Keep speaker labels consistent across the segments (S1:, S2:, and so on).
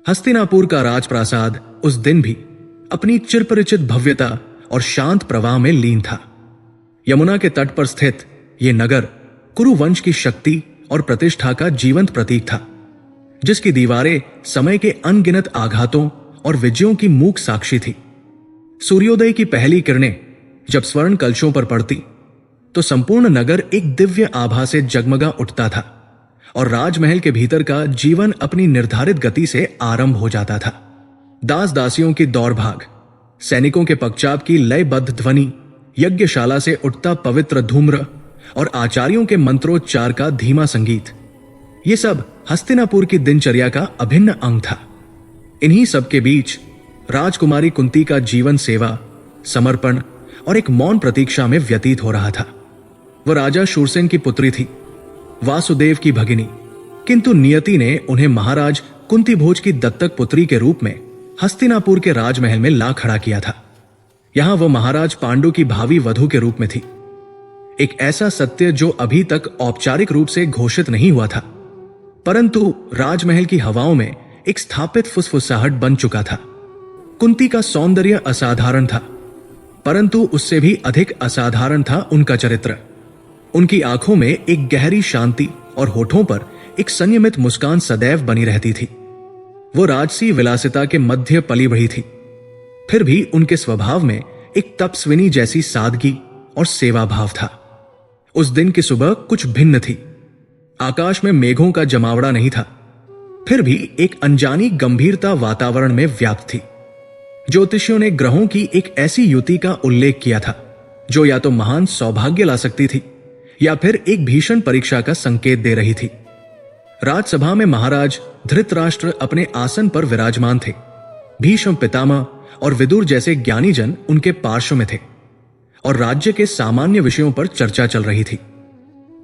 S1: हस्तिनापुर का राजप्रासाद उस दिन भी अपनी चिरपरिचित भव्यता और शांत प्रवाह में लीन था। यमुना के तट पर स्थित यह नगर कुरु वंश की शक्ति और प्रतिष्ठा का जीवंत प्रतीक था, जिसकी दीवारें समय के अनगिनत आघातों और विजयों की मूक साक्षी थी। सूर्योदय की पहली किरणें जब स्वर्ण कलशों पर पड़ती तो संपूर्ण नगर एक दिव्य आभा से जगमगा उठता था और राजमहल के भीतर का जीवन अपनी निर्धारित गति से आरंभ हो जाता था। दास दासियों की दौड़ भाग, सैनिकों के पगचाप की लयबद्ध ध्वनि, यज्ञशाला से उठता पवित्र धूम्र और आचार्यों के मंत्रोच्चार का धीमा संगीत, ये सब हस्तिनापुर की दिनचर्या का अभिन्न अंग था। इन्हीं सब के बीच राजकुमारी कुंती का जीवन सेवा, समर्पण और एक मौन प्रतीक्षा में व्यतीत हो रहा था। वह राजा शूरसेन की पुत्री थी, वासुदेव की भगिनी, किंतु नियति ने उन्हें महाराज कुंती भोज की दत्तक पुत्री के रूप में हस्तिनापुर के राजमहल में ला खड़ा किया था। यहां वह महाराज पांडु की भावी वधू के रूप में थी। एक ऐसा सत्य जो अभी तक औपचारिक रूप से घोषित नहीं हुआ था, परंतु राजमहल की हवाओं में एक स्थापित फुसफुसाहट बन चुका था। कुंती का सौंदर्य असाधारण था, परंतु उससे भी अधिक असाधारण था उनका चरित्र। उनकी आंखों में एक गहरी शांति और होठों पर एक संयमित मुस्कान सदैव बनी रहती थी। वो राजसी विलासिता के मध्य पली बढ़ी थी, फिर भी उनके स्वभाव में एक तपस्विनी जैसी सादगी और सेवा भाव था। उस दिन की सुबह कुछ भिन्न थी। आकाश में मेघों का जमावड़ा नहीं था, फिर भी एक अनजानी गंभीरता वातावरण में व्याप्त थी। ज्योतिषियों ने ग्रहों की एक ऐसी युति का उल्लेख किया था जो या तो महान सौभाग्य ला सकती थी या फिर एक भीषण परीक्षा का संकेत दे रही थी। राजसभा में महाराज धृतराष्ट्र अपने आसन पर विराजमान थे। भीष्म पितामह और विदुर जैसे ज्ञानी जन उनके पार्श्व में थे और राज्य के सामान्य विषयों पर चर्चा चल रही थी।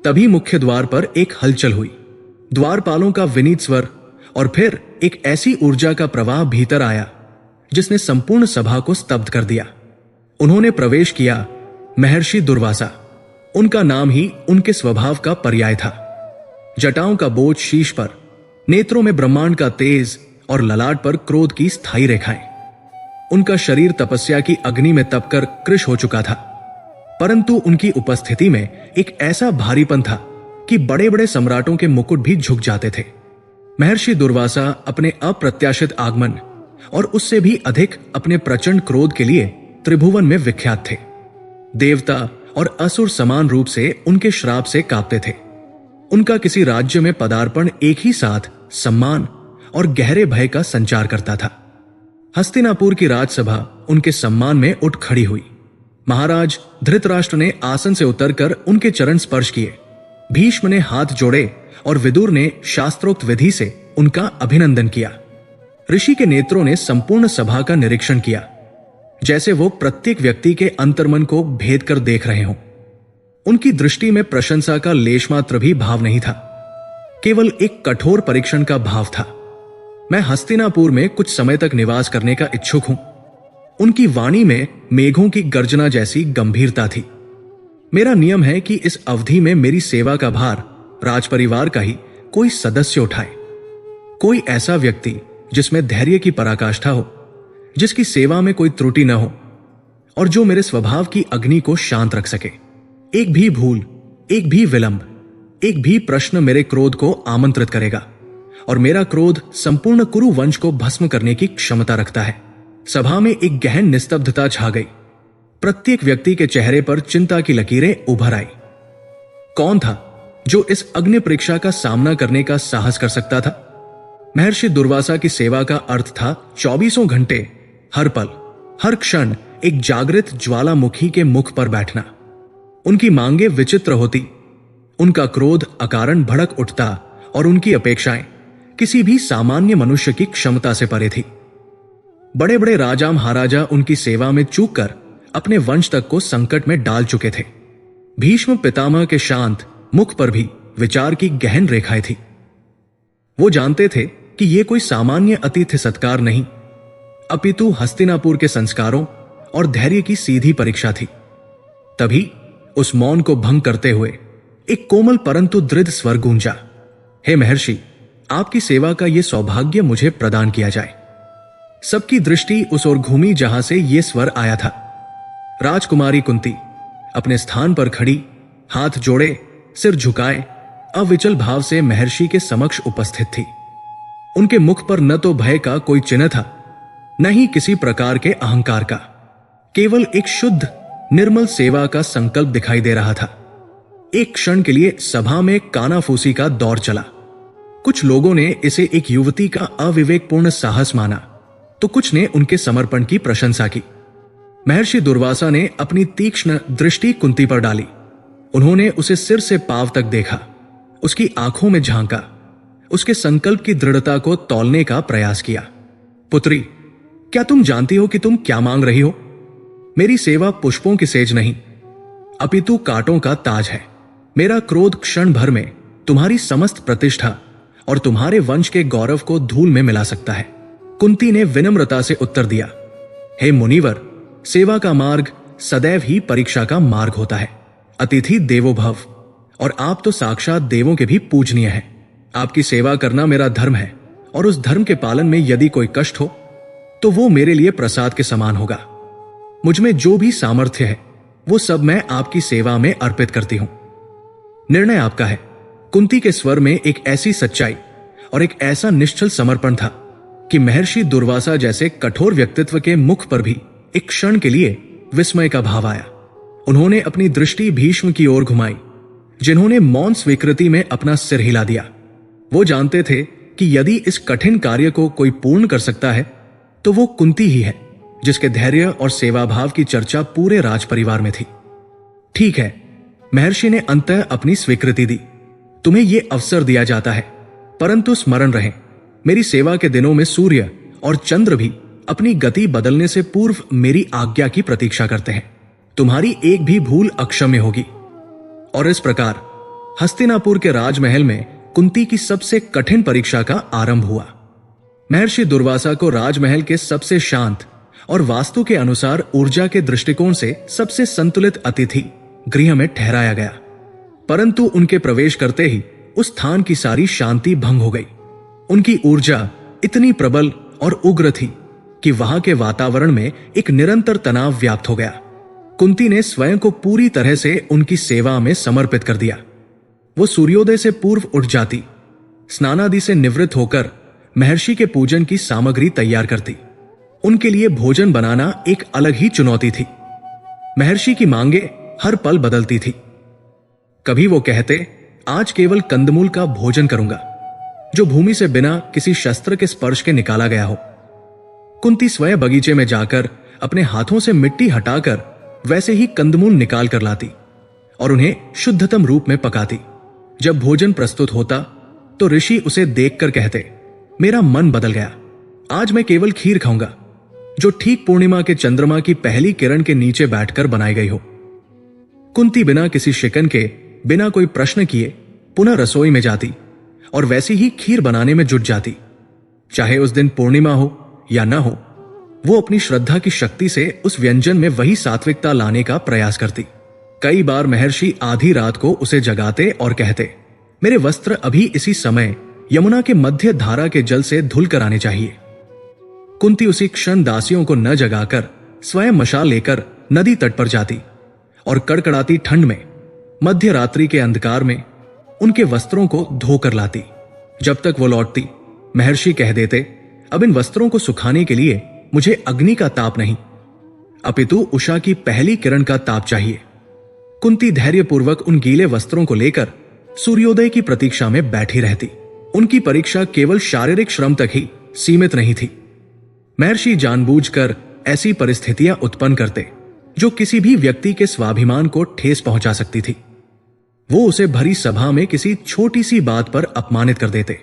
S1: तभी मुख्य द्वार पर एक हलचल हुई। द्वारपालों का विनीत स्वर और फिर एक ऐसी ऊर्जा का प्रवाह भीतर आया जिसने संपूर्ण सभा को स्तब्ध कर दिया। उन्होंने प्रवेश किया महर्षि दुर्वासा। उनका नाम ही उनके स्वभाव का पर्याय था। जटाओं का बोझ शीश पर, नेत्रों में ब्रह्मांड का तेज और ललाट पर क्रोध की स्थायी रेखाएं। उनका शरीर तपस्या की अग्नि में तपकर कृश हो चुका था, परंतु उनकी उपस्थिति में एक ऐसा भारीपन था कि बड़े बड़े सम्राटों के मुकुट भी झुक जाते थे। महर्षि दुर्वासा अपने अप्रत्याशित आगमन और उससे भी अधिक अपने प्रचंड क्रोध के लिए त्रिभुवन में विख्यात थे। देवता और असुर समान रूप से उनके श्राप से कांपते थे। उनका किसी राज्य में पदार्पण एक ही साथ सम्मान और गहरे भय का संचार करता था। हस्तिनापुर की राजसभा उनके सम्मान में उठ खड़ी हुई। महाराज धृतराष्ट्र ने आसन से उतरकर उनके चरण स्पर्श किए। भीष्म ने हाथ जोड़े और विदुर ने शास्त्रोक्त विधि से उनका अभिनंदन किया। ऋषि के नेत्रों ने संपूर्ण सभा का निरीक्षण किया, जैसे वो प्रत्येक व्यक्ति के अंतर्मन को भेद कर देख रहे हों। उनकी दृष्टि में प्रशंसा का लेशमात्र भी भाव नहीं था, केवल एक कठोर परीक्षण का भाव था। मैं हस्तिनापुर में कुछ समय तक निवास करने का इच्छुक हूं। उनकी वाणी में मेघों की गर्जना जैसी गंभीरता थी। मेरा नियम है कि इस अवधि में मेरी सेवा का भार राजपरिवार का ही कोई सदस्य उठाए। कोई ऐसा व्यक्ति जिसमें धैर्य की पराकाष्ठा हो, जिसकी सेवा में कोई त्रुटि न हो और जो मेरे स्वभाव की अग्नि को शांत रख सके। एक भी भूल, एक भी विलंब, एक भी प्रश्न मेरे क्रोध को आमंत्रित करेगा और मेरा क्रोध संपूर्ण कुरु वंश को भस्म करने की क्षमता रखता है। सभा में एक गहन निस्तब्धता छा गई। प्रत्येक व्यक्ति के चेहरे पर चिंता की लकीरें उभर आई। कौन था जो इस अग्नि परीक्षा का सामना करने का साहस कर सकता था? महर्षि दुर्वासा की सेवा का अर्थ था 24 घंटे, हर पल, हर क्षण एक जागृत ज्वालामुखी के मुख पर बैठना। उनकी मांगे विचित्र होती, उनका क्रोध अकारण भड़क उठता और उनकी अपेक्षाएं किसी भी सामान्य मनुष्य की क्षमता से परे थी। बड़े बड़े राजा महाराजा उनकी सेवा में चूक कर अपने वंश तक को संकट में डाल चुके थे। भीष्म पितामह के शांत मुख पर भी विचार की गहन रेखाएं थी। वो जानते थे कि यह कोई सामान्य अतिथि सत्कार नहीं, अपितु हस्तिनापुर के संस्कारों और धैर्य की सीधी परीक्षा थी। तभी उस मौन को भंग करते हुए एक कोमल परंतु दृढ़ स्वर गूंजा। हे महर्षि, आपकी सेवा का यह सौभाग्य मुझे प्रदान किया जाए। सबकी दृष्टि उस ओर घूमी जहां से यह स्वर आया था। राजकुमारी कुंती अपने स्थान पर खड़ी, हाथ जोड़े, सिर झुकाए, अविचल भाव से महर्षि के समक्ष उपस्थित थी। उनके मुख पर न तो भय का कोई चिन्ह था, न ही किसी प्रकार के अहंकार का। केवल एक शुद्ध निर्मल सेवा का संकल्प दिखाई दे रहा था। एक क्षण के लिए सभा में कानाफूसी का दौर चला। कुछ लोगों ने इसे एक युवती का अविवेकपूर्ण साहस माना, तो कुछ ने उनके समर्पण की प्रशंसा की। महर्षि दुर्वासा ने अपनी तीक्ष्ण दृष्टि कुंती पर डाली। उन्होंने उसे सिर से पांव तक देखा, उसकी आंखों में झांका, उसके संकल्प की दृढ़ता को तौलने का प्रयास किया। पुत्री, क्या तुम जानती हो कि तुम क्या मांग रही हो? मेरी सेवा पुष्पों की सेज नहीं, अपितु कांटों का ताज है। मेरा क्रोध क्षण भर में तुम्हारी समस्त प्रतिष्ठा और तुम्हारे वंश के गौरव को धूल में मिला सकता है। कुंती ने विनम्रता से उत्तर दिया, हे मुनिवर, सेवा का मार्ग सदैव ही परीक्षा का मार्ग होता है। अतिथि देवो भव, और आप तो साक्षात देवों के भी पूजनीय हैं। आपकी सेवा करना मेरा धर्म है, और उस धर्म के पालन में यदि कोई कष्ट हो तो वो मेरे लिए प्रसाद के समान होगा। मुझ में जो भी सामर्थ्य है वो सब मैं आपकी सेवा में अर्पित करती हूं। निर्णय आपका है। कुंती के स्वर में एक ऐसी सच्चाई और एक ऐसा निश्चल समर्पण था कि महर्षि दुर्वासा जैसे कठोर व्यक्तित्व के मुख पर भी एक क्षण के लिए विस्मय का भाव आया। उन्होंने अपनी दृष्टि भीष्म की ओर घुमाई, जिन्होंने मौन स्वीकृति में अपना सिर हिला दिया। वो जानते थे कि यदि इस कठिन कार्य को कोई पूर्ण कर सकता है तो वो कुंती ही है, जिसके धैर्य और सेवाभाव की चर्चा पूरे राज परिवार में थी। ठीक है, महर्षि ने अंततः अपनी स्वीकृति दी। तुम्हें यह अवसर दिया जाता है, परंतु स्मरण रहे, मेरी सेवा के दिनों में सूर्य और चंद्र भी अपनी गति बदलने से पूर्व मेरी आज्ञा की प्रतीक्षा करते हैं। तुम्हारी एक भी भूल अक्षम्य होगी। और इस प्रकार हस्तिनापुर के राजमहल में कुंती की सबसे कठिन परीक्षा का आरंभ हुआ। महर्षि दुर्वासा को राजमहल के सबसे शांत और वास्तु के अनुसार ऊर्जा के दृष्टिकोण से सबसे संतुलित अतिथि गृह में ठहराया गया, परंतु उनके प्रवेश करते ही उस स्थान की सारी शांति भंग हो गई। उनकी ऊर्जा इतनी प्रबल और उग्र थी कि वहां के वातावरण में एक निरंतर तनाव व्याप्त हो गया। कुंती ने स्वयं को पूरी तरह से उनकी सेवा में समर्पित कर दिया। वो सूर्योदय से पूर्व उठ जाती, स्नानादि से निवृत्त होकर महर्षि के पूजन की सामग्री तैयार करती। उनके लिए भोजन बनाना एक अलग ही चुनौती थी। महर्षि की मांगे हर पल बदलती थी। कभी वो कहते, आज केवल कंदमूल का भोजन करूंगा, जो भूमि से बिना किसी शस्त्र के स्पर्श के निकाला गया हो। कुंती स्वयं बगीचे में जाकर अपने हाथों से मिट्टी हटाकर वैसे ही कंदमूल निकाल कर लाती और उन्हें शुद्धतम रूप में पकाती। जब भोजन प्रस्तुत होता तो ऋषि उसे देखकर कहते, मेरा मन बदल गया, आज मैं केवल खीर खाऊंगा, जो ठीक पूर्णिमा के चंद्रमा की पहली किरण के नीचे बैठकर बनाई गई हो। कुंती बिना किसी शिकन के, बिना कोई प्रश्न किए पुनः रसोई में जाती और वैसी ही खीर बनाने में जुट जाती। चाहे उस दिन पूर्णिमा हो या न हो, वो अपनी श्रद्धा की शक्ति से उस व्यंजन में वही सात्विकता लाने का प्रयास करती। कई बार महर्षि आधी रात को उसे जगाते और कहते, मेरे वस्त्र अभी इसी समय यमुना के मध्य धारा के जल से धुल कर आने चाहिए। कुंती उसी क्षण दासियों को न जगाकर स्वयं मशाल लेकर नदी तट पर जाती और कड़कड़ाती ठंड में, मध्य रात्रि के अंधकार में उनके वस्त्रों को धोकर लाती। जब तक वो लौटती, महर्षि कह देते, अब इन वस्त्रों को सुखाने के लिए मुझे अग्नि का ताप नहीं, अपितु उषा की पहली किरण का ताप चाहिए। कुंती धैर्यपूर्वक उन गीले वस्त्रों को लेकर सूर्योदय की प्रतीक्षा में बैठी रहती। उनकी परीक्षा केवल शारीरिक श्रम तक ही सीमित नहीं थी। महर्षि जानबूझकर ऐसी परिस्थितियां उत्पन्न करते जो किसी भी व्यक्ति के स्वाभिमान को ठेस पहुंचा सकती थी। वो उसे भरी सभा में किसी छोटी सी बात पर अपमानित कर देते।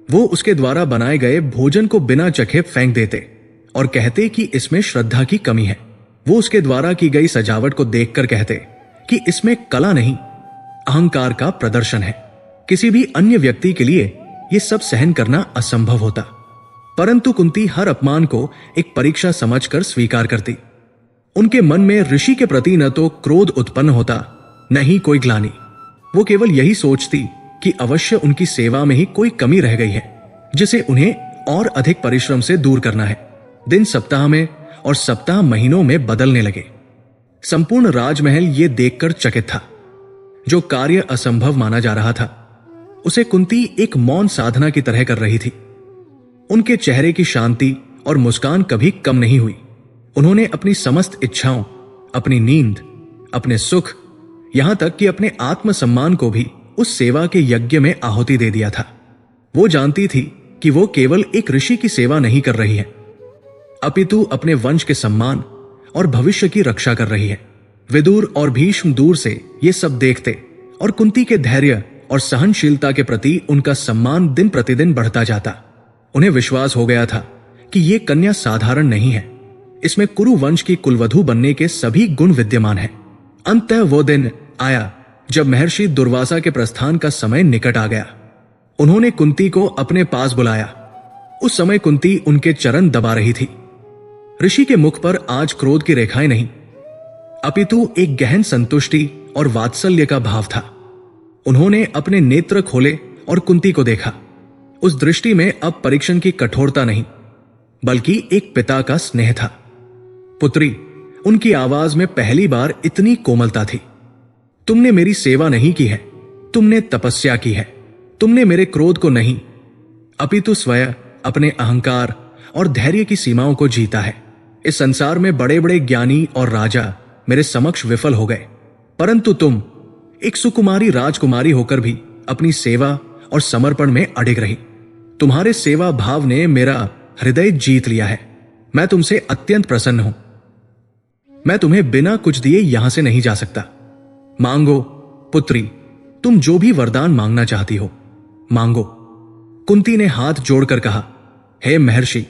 S1: वो उसके द्वारा बनाए गए भोजन को बिना चखे फेंक देते और कहते कि इसमें श्रद्धा की कमी है। वो उसके द्वारा की गई सजावट को देखकर कहते कि इसमें कला नहीं, अहंकार का प्रदर्शन है। किसी भी अन्य व्यक्ति के लिए यह सब सहन करना असंभव होता, परंतु कुंती हर अपमान को एक परीक्षा समझकर स्वीकार करती। उनके मन में ऋषि के प्रति न तो क्रोध उत्पन्न होता, न ही कोई ग्लानि। वो केवल यही सोचती कि अवश्य उनकी सेवा में ही कोई कमी रह गई है, जिसे उन्हें और अधिक परिश्रम से दूर करना है। दिन सप्ताह में और सप्ताह महीनों में बदलने लगे। संपूर्ण राजमहल ये देखकर चकित था। जो कार्य असंभव माना जा रहा था, उसे कुंती एक मौन साधना की तरह कर रही थी। उनके चेहरे की शांति और मुस्कान कभी कम नहीं हुई। उन्होंने अपनी समस्त इच्छाओं, अपनी नींद, अपने सुख, यहां तक कि अपने आत्मसम्मान को भी उस सेवा के यज्ञ में आहुति दे दिया था। वो जानती थी कि वो केवल एक ऋषि की सेवा नहीं कर रही है, अपितु अपने वंश के सम्मान और भविष्य की रक्षा कर रही है। विदुर और भीष्म दूर से ये सब देखते और कुंती के धैर्य और सहनशीलता के प्रति उनका सम्मान दिन प्रतिदिन बढ़ता जाता। उन्हें विश्वास हो गया था कि ये कन्या साधारण नहीं है, इसमें कुरु वंश की कुलवधु बनने के सभी गुण विद्यमान हैं। अंततः वो दिन आया जब महर्षि दुर्वासा के प्रस्थान का समय निकट आ गया। उन्होंने कुंती को अपने पास बुलाया। उस समय कुंती उनके चरण दबा रही थी। ऋषि के मुख पर आज क्रोध की रेखाएं नहीं, अपितु एक गहन संतुष्टि और वात्सल्य का भाव था। उन्होंने अपने नेत्र खोले और कुंती को देखा। उस दृष्टि में अब परीक्षण की कठोरता नहीं, बल्कि एक पिता का स्नेह था। पुत्री, उनकी आवाज में पहली बार इतनी कोमलता थी। तुमने मेरी सेवा नहीं की है, तुमने तपस्या की है। तुमने मेरे क्रोध को नहीं, अपितु स्वयं अपने अहंकार और धैर्य की सीमाओं को जीता है। इस संसार में बड़े बड़े ज्ञानी और राजा मेरे समक्ष विफल हो गए, परंतु तुम एक सुकुमारी राजकुमारी होकर भी अपनी सेवा और समर्पण में अडिग रही। तुम्हारे सेवा भाव ने मेरा हृदय जीत लिया है। मैं तुमसे अत्यंत प्रसन्न हूं। मैं तुम्हें बिना कुछ दिए यहां से नहीं जा सकता। मांगो पुत्री, तुम जो भी वरदान मांगना चाहती हो मांगो। कुंती ने हाथ जोड़कर कहा, हे महर्षि,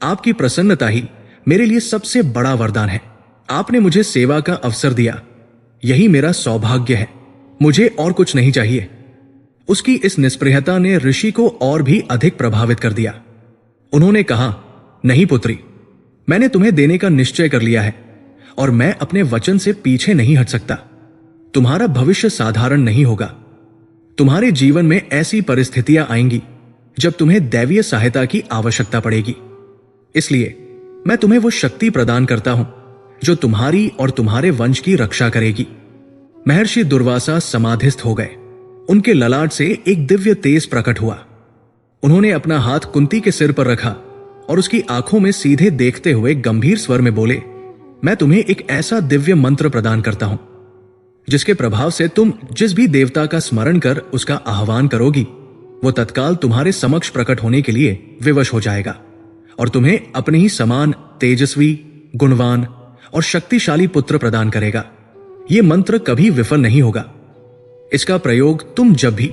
S1: आपकी प्रसन्नता ही मेरे लिए सबसे बड़ा वरदान है। आपने मुझे सेवा का अवसर दिया, यही मेरा सौभाग्य है। मुझे और कुछ नहीं चाहिए। उसकी इस निष्प्रियता ने ऋषि को और भी अधिक प्रभावित कर दिया। उन्होंने कहा, नहीं पुत्री, मैंने तुम्हें देने का निश्चय कर लिया है और मैं अपने वचन से पीछे नहीं हट सकता। तुम्हारा भविष्य साधारण नहीं होगा। तुम्हारे जीवन में ऐसी परिस्थितियां आएंगी जब तुम्हें दैवीय सहायता की आवश्यकता पड़ेगी। इसलिए मैं तुम्हें वो शक्ति प्रदान करता हूं जो तुम्हारी और तुम्हारे वंश की रक्षा करेगी। महर्षि दुर्वासा समाधिस्थ हो गए। उनके ललाट से एक दिव्य तेज प्रकट हुआ। उन्होंने अपना हाथ कुंती के सिर पर रखा और उसकी आंखों में सीधे देखते हुए गंभीर स्वर में बोले, मैं तुम्हें एक ऐसा दिव्य मंत्र प्रदान करता हूं जिसके प्रभाव से तुम जिस भी देवता का स्मरण कर उसका आह्वान करोगी, वो तत्काल तुम्हारे समक्ष प्रकट होने के लिए विवश हो जाएगा और तुम्हें अपने ही समान तेजस्वी, गुणवान और शक्तिशाली पुत्र प्रदान करेगा। ये मंत्र कभी विफल नहीं होगा। इसका प्रयोग तुम जब भी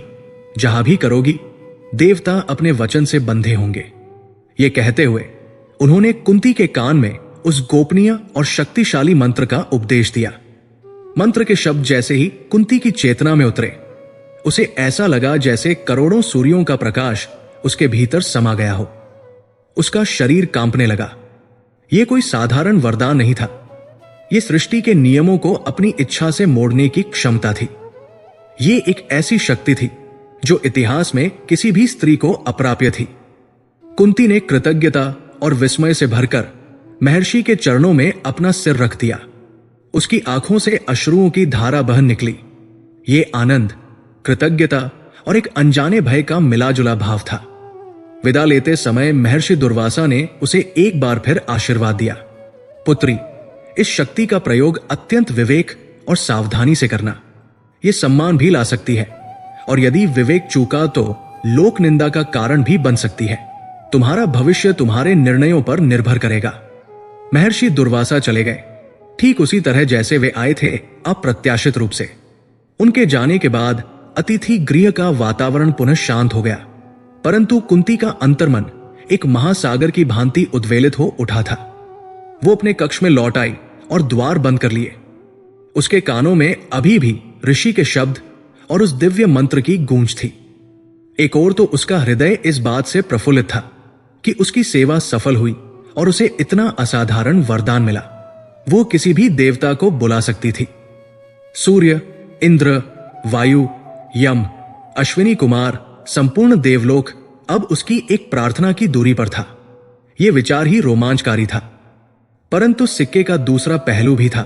S1: जहां भी करोगी, देवता अपने वचन से बंधे होंगे। ये कहते हुए उन्होंने कुंती के कान में उस गोपनीय और शक्तिशाली मंत्र का उपदेश दिया। मंत्र के शब्द जैसे ही कुंती की चेतना में उतरे, उसे ऐसा लगा जैसे करोड़ों सूर्यों का प्रकाश उसके भीतर समा गया हो। उसका शरीर कांपने लगा। यह कोई साधारण वरदान नहीं था। यह सृष्टि के नियमों को अपनी इच्छा से मोड़ने की क्षमता थी। यह एक ऐसी शक्ति थी जो इतिहास में किसी भी स्त्री को अप्राप्य थी। कुंती ने कृतज्ञता और विस्मय से भरकर महर्षि के चरणों में अपना सिर रख दिया। उसकी आंखों से अश्रुओं की धारा बहन निकली। ये आनंद, कृतज्ञता और एक अनजाने भय का मिलाजुला भाव था। विदा लेते समय महर्षि दुर्वासा ने उसे एक बार फिर आशीर्वाद दिया, पुत्री, इस शक्ति का प्रयोग अत्यंत विवेक और सावधानी से करना। यह सम्मान भी ला सकती है और यदि विवेक चूका तो लोक निंदा का कारण भी बन सकती है। तुम्हारा भविष्य तुम्हारे निर्णयों पर निर्भर करेगा। महर्षि दुर्वासा चले गए, ठीक उसी तरह जैसे वे आए थे, अप्रत्याशित रूप से। उनके जाने के बाद अतिथि गृह का वातावरण पुनः शांत हो गया, परंतु कुंती का अंतर्मन एक महासागर की भांति उद्वेलित हो उठा था। वो अपने कक्ष में लौट आई और द्वार बंद कर लिए। उसके कानों में अभी भी ऋषि के शब्द और उस दिव्य मंत्र की गूंज थी। एक ओर तो उसका हृदय इस बात से प्रफुल्लित था कि उसकी सेवा सफल हुई और उसे इतना असाधारण वरदान मिला, वो किसी भी देवता को बुला सकती थी। सूर्य, इंद्र, वायु, यम, अश्विनी कुमार, संपूर्ण देवलोक अब उसकी एक प्रार्थना की दूरी पर था। यह विचार ही रोमांचकारी था, परंतु सिक्के का दूसरा पहलू भी था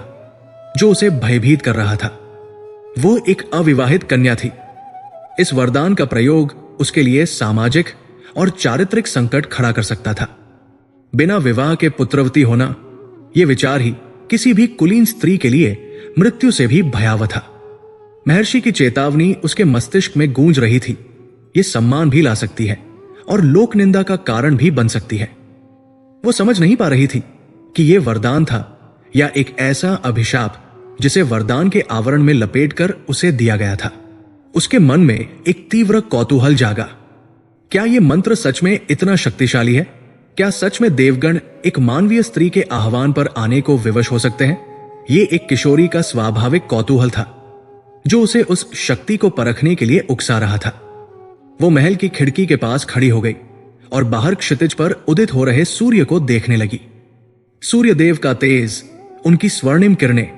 S1: जो उसे भयभीत कर रहा था। वो एक अविवाहित कन्या थी। इस वरदान का प्रयोग उसके लिए सामाजिक और चारित्रिक संकट खड़ा कर सकता था। बिना विवाह के पुत्रवती होना, यह विचार ही किसी भी कुलीन स्त्री के लिए मृत्यु से भी भयावह था। महर्षि की चेतावनी उसके मस्तिष्क में गूंज रही थी। यह सम्मान भी ला सकती है और लोक निंदा का कारण भी बन सकती है। वो समझ नहीं पा रही थी कि यह वरदान था या एक ऐसा अभिशाप जिसे वरदान के आवरण में लपेटकर उसे दिया गया था। उसके मन में एक तीव्र कौतूहल जागा। क्या यह मंत्र सच में इतना शक्तिशाली है? क्या सच में देवगण एक मानवीय स्त्री के आह्वान पर आने को विवश हो सकते हैं? यह एक किशोरी का स्वाभाविक कौतूहल था जो उसे उस शक्ति को परखने के लिए उकसा रहा था। वो महल की खिड़की के पास खड़ी हो गई और बाहर क्षितिज पर उदित हो रहे सूर्य को देखने लगी। सूर्यदेव का तेज, उनकी स्वर्णिम किरणें,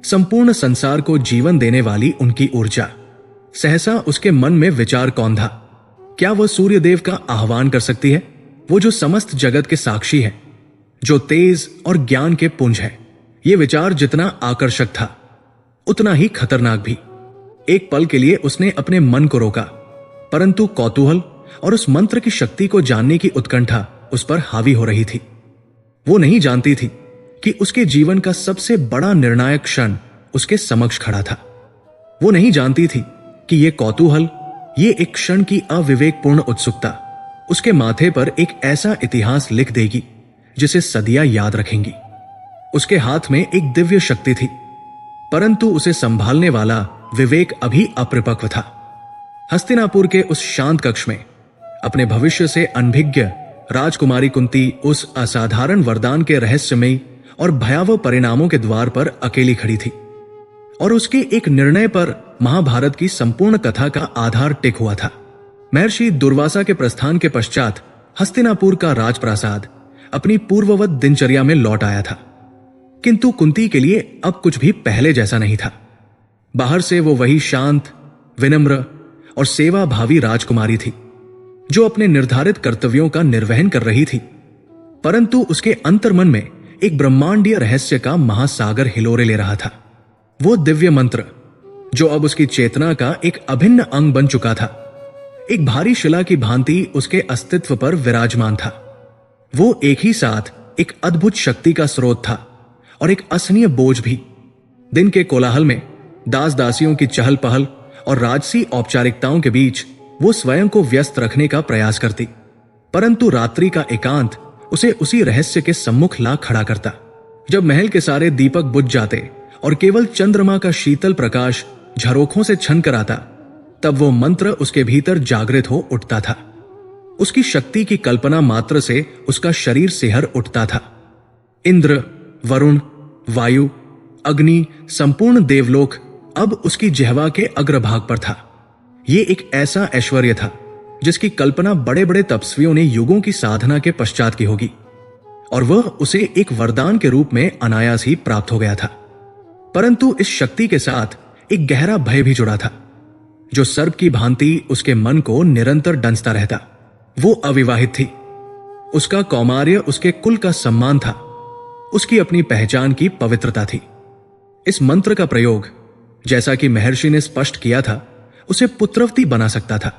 S1: संपूर्ण संसार को जीवन देने वाली उनकी ऊर्जा। सहसा उसके मन में विचार कौंधा, क्या वह सूर्यदेव का आह्वान कर सकती है? वो जो समस्त जगत के साक्षी है, जो तेज और ज्ञान के पुंज है। यह विचार जितना आकर्षक था उतना ही खतरनाक भी। एक पल के लिए उसने अपने मन को रोका, परंतु कौतूहल और उस मंत्र की शक्ति को जानने की उत्कंठा उस पर हावी हो रही थी। वो नहीं जानती थी कि उसके जीवन का सबसे बड़ा निर्णायक क्षण उसके समक्ष खड़ा था। वो नहीं जानती थी कि यह कौतूहल, ये एक क्षण की अविवेकपूर्ण उत्सुकता उसके माथे पर एक ऐसा इतिहास लिख देगी जिसे सदियां याद रखेंगी। उसके हाथ में एक दिव्य शक्ति थी, परंतु उसे संभालने वाला विवेक अभी अप्रपक्व था। हस्तिनापुर के उस शांत कक्ष में अपने भविष्य से अनभिज्ञ राजकुमारी कुंती उस असाधारण वरदान के रहस्यमयी और भयावह परिणामों के द्वार पर अकेली खड़ी थी, और उसके एक निर्णय पर महाभारत की संपूर्ण कथा का आधार टिक हुआ था। महर्षि दुर्वासा के प्रस्थान के पश्चात हस्तिनापुर का राजप्रासाद अपनी पूर्ववत दिनचर्या में लौट आया था, किंतु कुंती के लिए अब कुछ भी पहले जैसा नहीं था। बाहर से वो वही शांत, विनम्र और सेवा भावी राजकुमारी थी जो अपने निर्धारित कर्तव्यों का निर्वहन कर रही थी, परंतु उसके अंतर्मन में एक ब्रह्मांडीय रहस्य का महासागर हिलोरे ले रहा था। वो दिव्य मंत्र जो अब उसकी चेतना का एक अभिन्न अंग बन चुका था, एक भारी शिला की भांति उसके अस्तित्व पर विराजमान था। वो एक ही साथ एक अद्भुत शक्ति का स्रोत था और एक असहनीय बोझ भी। दिन के कोलाहल में, दास दासियों की चहल पहल और राजसी औपचारिकताओं के बीच वो स्वयं को व्यस्त रखने का प्रयास करती, परंतु रात्रि का एकांत उसे उसी रहस्य के सम्मुख ला खड़ा करता। जब महल के सारे दीपक बुझ जाते और केवल चंद्रमा का शीतल प्रकाश झरोखों से छन कर आता, तब वो मंत्र उसके भीतर जागृत हो उठता था। उसकी शक्ति की कल्पना मात्र से उसका शरीर सिहर उठता था। इंद्र, वरुण, वायु, अग्नि, संपूर्ण देवलोक अब उसकी जिह्वा के अग्रभाग पर था। यह एक ऐसा ऐश्वर्य था जिसकी कल्पना बड़े बड़े तपस्वियों ने युगों की साधना के पश्चात की होगी, और वह उसे एक वरदान के रूप में अनायास ही प्राप्त हो गया था। परंतु इस शक्ति के साथ एक गहरा भय भी जुड़ा था जो सर्प की भांति उसके मन को निरंतर डंसता रहता। वो अविवाहित थी। उसका कौमार्य उसके कुल का सम्मान था, उसकी अपनी पहचान की पवित्रता थी। इस मंत्र का प्रयोग, जैसा कि महर्षि ने स्पष्ट किया था, उसे पुत्रवती बना सकता था,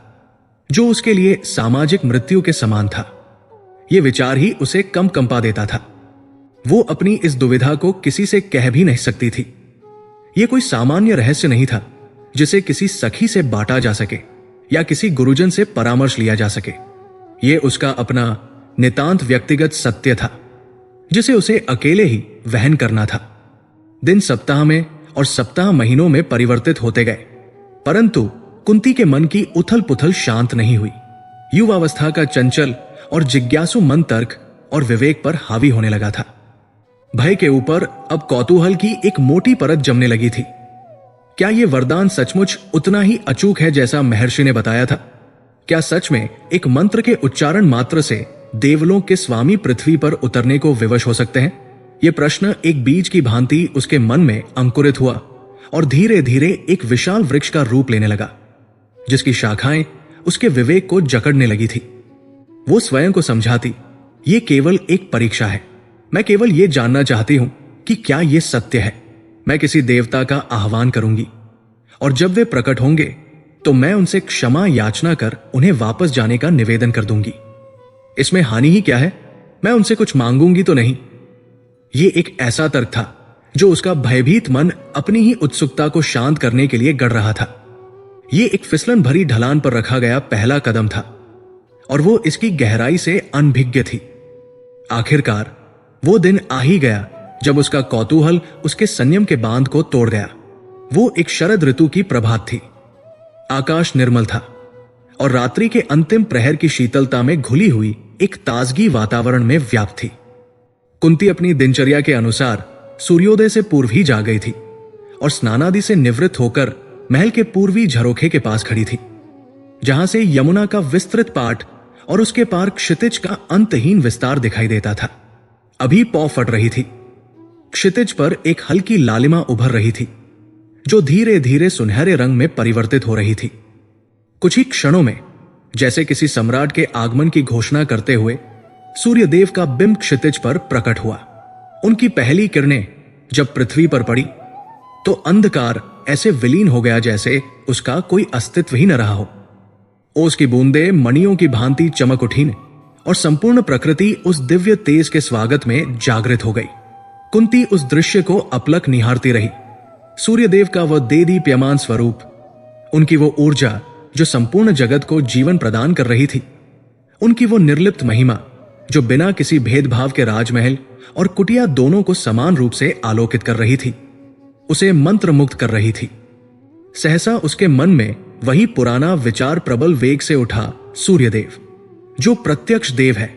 S1: जो उसके लिए सामाजिक मृत्यु के समान था। यह विचार ही उसे कंपा देता था। वो अपनी इस दुविधा को किसी से कह भी नहीं सकती थी। यह कोई सामान्य रहस्य नहीं था जिसे किसी सखी से बांटा जा सके या किसी गुरुजन से परामर्श लिया जा सके। यह उसका अपना नितांत व्यक्तिगत सत्य था जिसे उसे अकेले ही वहन करना था। दिन सप्ताह में और सप्ताह महीनों में परिवर्तित होते गए, परंतु कुंती के मन की उथल पुथल शांत नहीं हुई। युवावस्था का चंचल और जिज्ञासु मन तर्क और विवेक पर हावी होने लगा था। भय के ऊपर अब कौतूहल की एक मोटी परत जमने लगी थी। क्या यह वरदान सचमुच उतना ही अचूक है जैसा महर्षि ने बताया था? क्या सच में एक मंत्र के उच्चारण मात्र से देवलोक के स्वामी पृथ्वी पर उतरने को विवश हो सकते हैं? यह प्रश्न एक बीज की भांति उसके मन में अंकुरित हुआ और धीरे धीरे एक विशाल वृक्ष का रूप लेने लगा। जिसकी शाखाएं उसके विवेक को जकड़ने लगी थी। वो स्वयं को समझाती, ये केवल एक परीक्षा है, मैं केवल ये जानना चाहती हूं कि क्या ये सत्य है। मैं किसी देवता का आह्वान करूंगी और जब वे प्रकट होंगे तो मैं उनसे क्षमा याचना कर उन्हें वापस जाने का निवेदन कर दूंगी। इसमें हानि ही क्या है, मैं उनसे कुछ मांगूंगी तो नहीं। ये एक ऐसा तर्क था जो उसका भयभीत मन अपनी ही उत्सुकता को शांत करने के लिए गढ़ रहा था। ये एक फिसलन भरी ढलान पर रखा गया पहला कदम था और वो इसकी गहराई से अनभिज्ञ थी। आखिरकार वो दिन आ ही गया जब उसका कौतूहल उसके संयम के बांध को तोड़ गया। वो एक शरद ऋतु की प्रभात थी। आकाश निर्मल था और रात्रि के अंतिम प्रहर की शीतलता में घुली हुई एक ताजगी वातावरण में व्याप्त थी। कुंती अपनी दिनचर्या के अनुसार सूर्योदय से पूर्व ही जा गई थी और स्नानादि से निवृत्त होकर महल के पूर्वी झरोखे के पास खड़ी थी, जहां से यमुना का विस्तृत पाट और उसके पार क्षितिज का अंतहीन विस्तार दिखाई देता था। अभी पौ फट रही थी। क्षितिज पर एक हल्की लालिमा उभर रही थी जो धीरे धीरे सुनहरे रंग में परिवर्तित हो रही थी। कुछ ही क्षणों में, जैसे किसी सम्राट के आगमन की घोषणा करते हुए, सूर्यदेव का बिंब क्षितिज पर प्रकट हुआ। उनकी पहली किरणें जब पृथ्वी पर पड़ी तो अंधकार ऐसे विलीन हो गया जैसे उसका कोई अस्तित्व ही न रहा हो। ओस की बूंदें मणियों की भांति चमक उठी और संपूर्ण प्रकृति उस दिव्य तेज के स्वागत में जागृत हो गई। कुंती उस दृश्य को अपलक निहारती रही। सूर्यदेव का वह देदीप्यमान स्वरूप, उनकी वो ऊर्जा जो संपूर्ण जगत को जीवन प्रदान कर रही थी, उनकी वो निर्लिप्त महिमा जो बिना किसी भेदभाव के राजमहल और कुटिया दोनों को समान रूप से आलोकित कर रही थी, उसे मंत्रमुग्ध कर रही थी। सहसा उसके मन में वही पुराना विचार प्रबल वेग से उठा। सूर्यदेव जो प्रत्यक्ष देव है,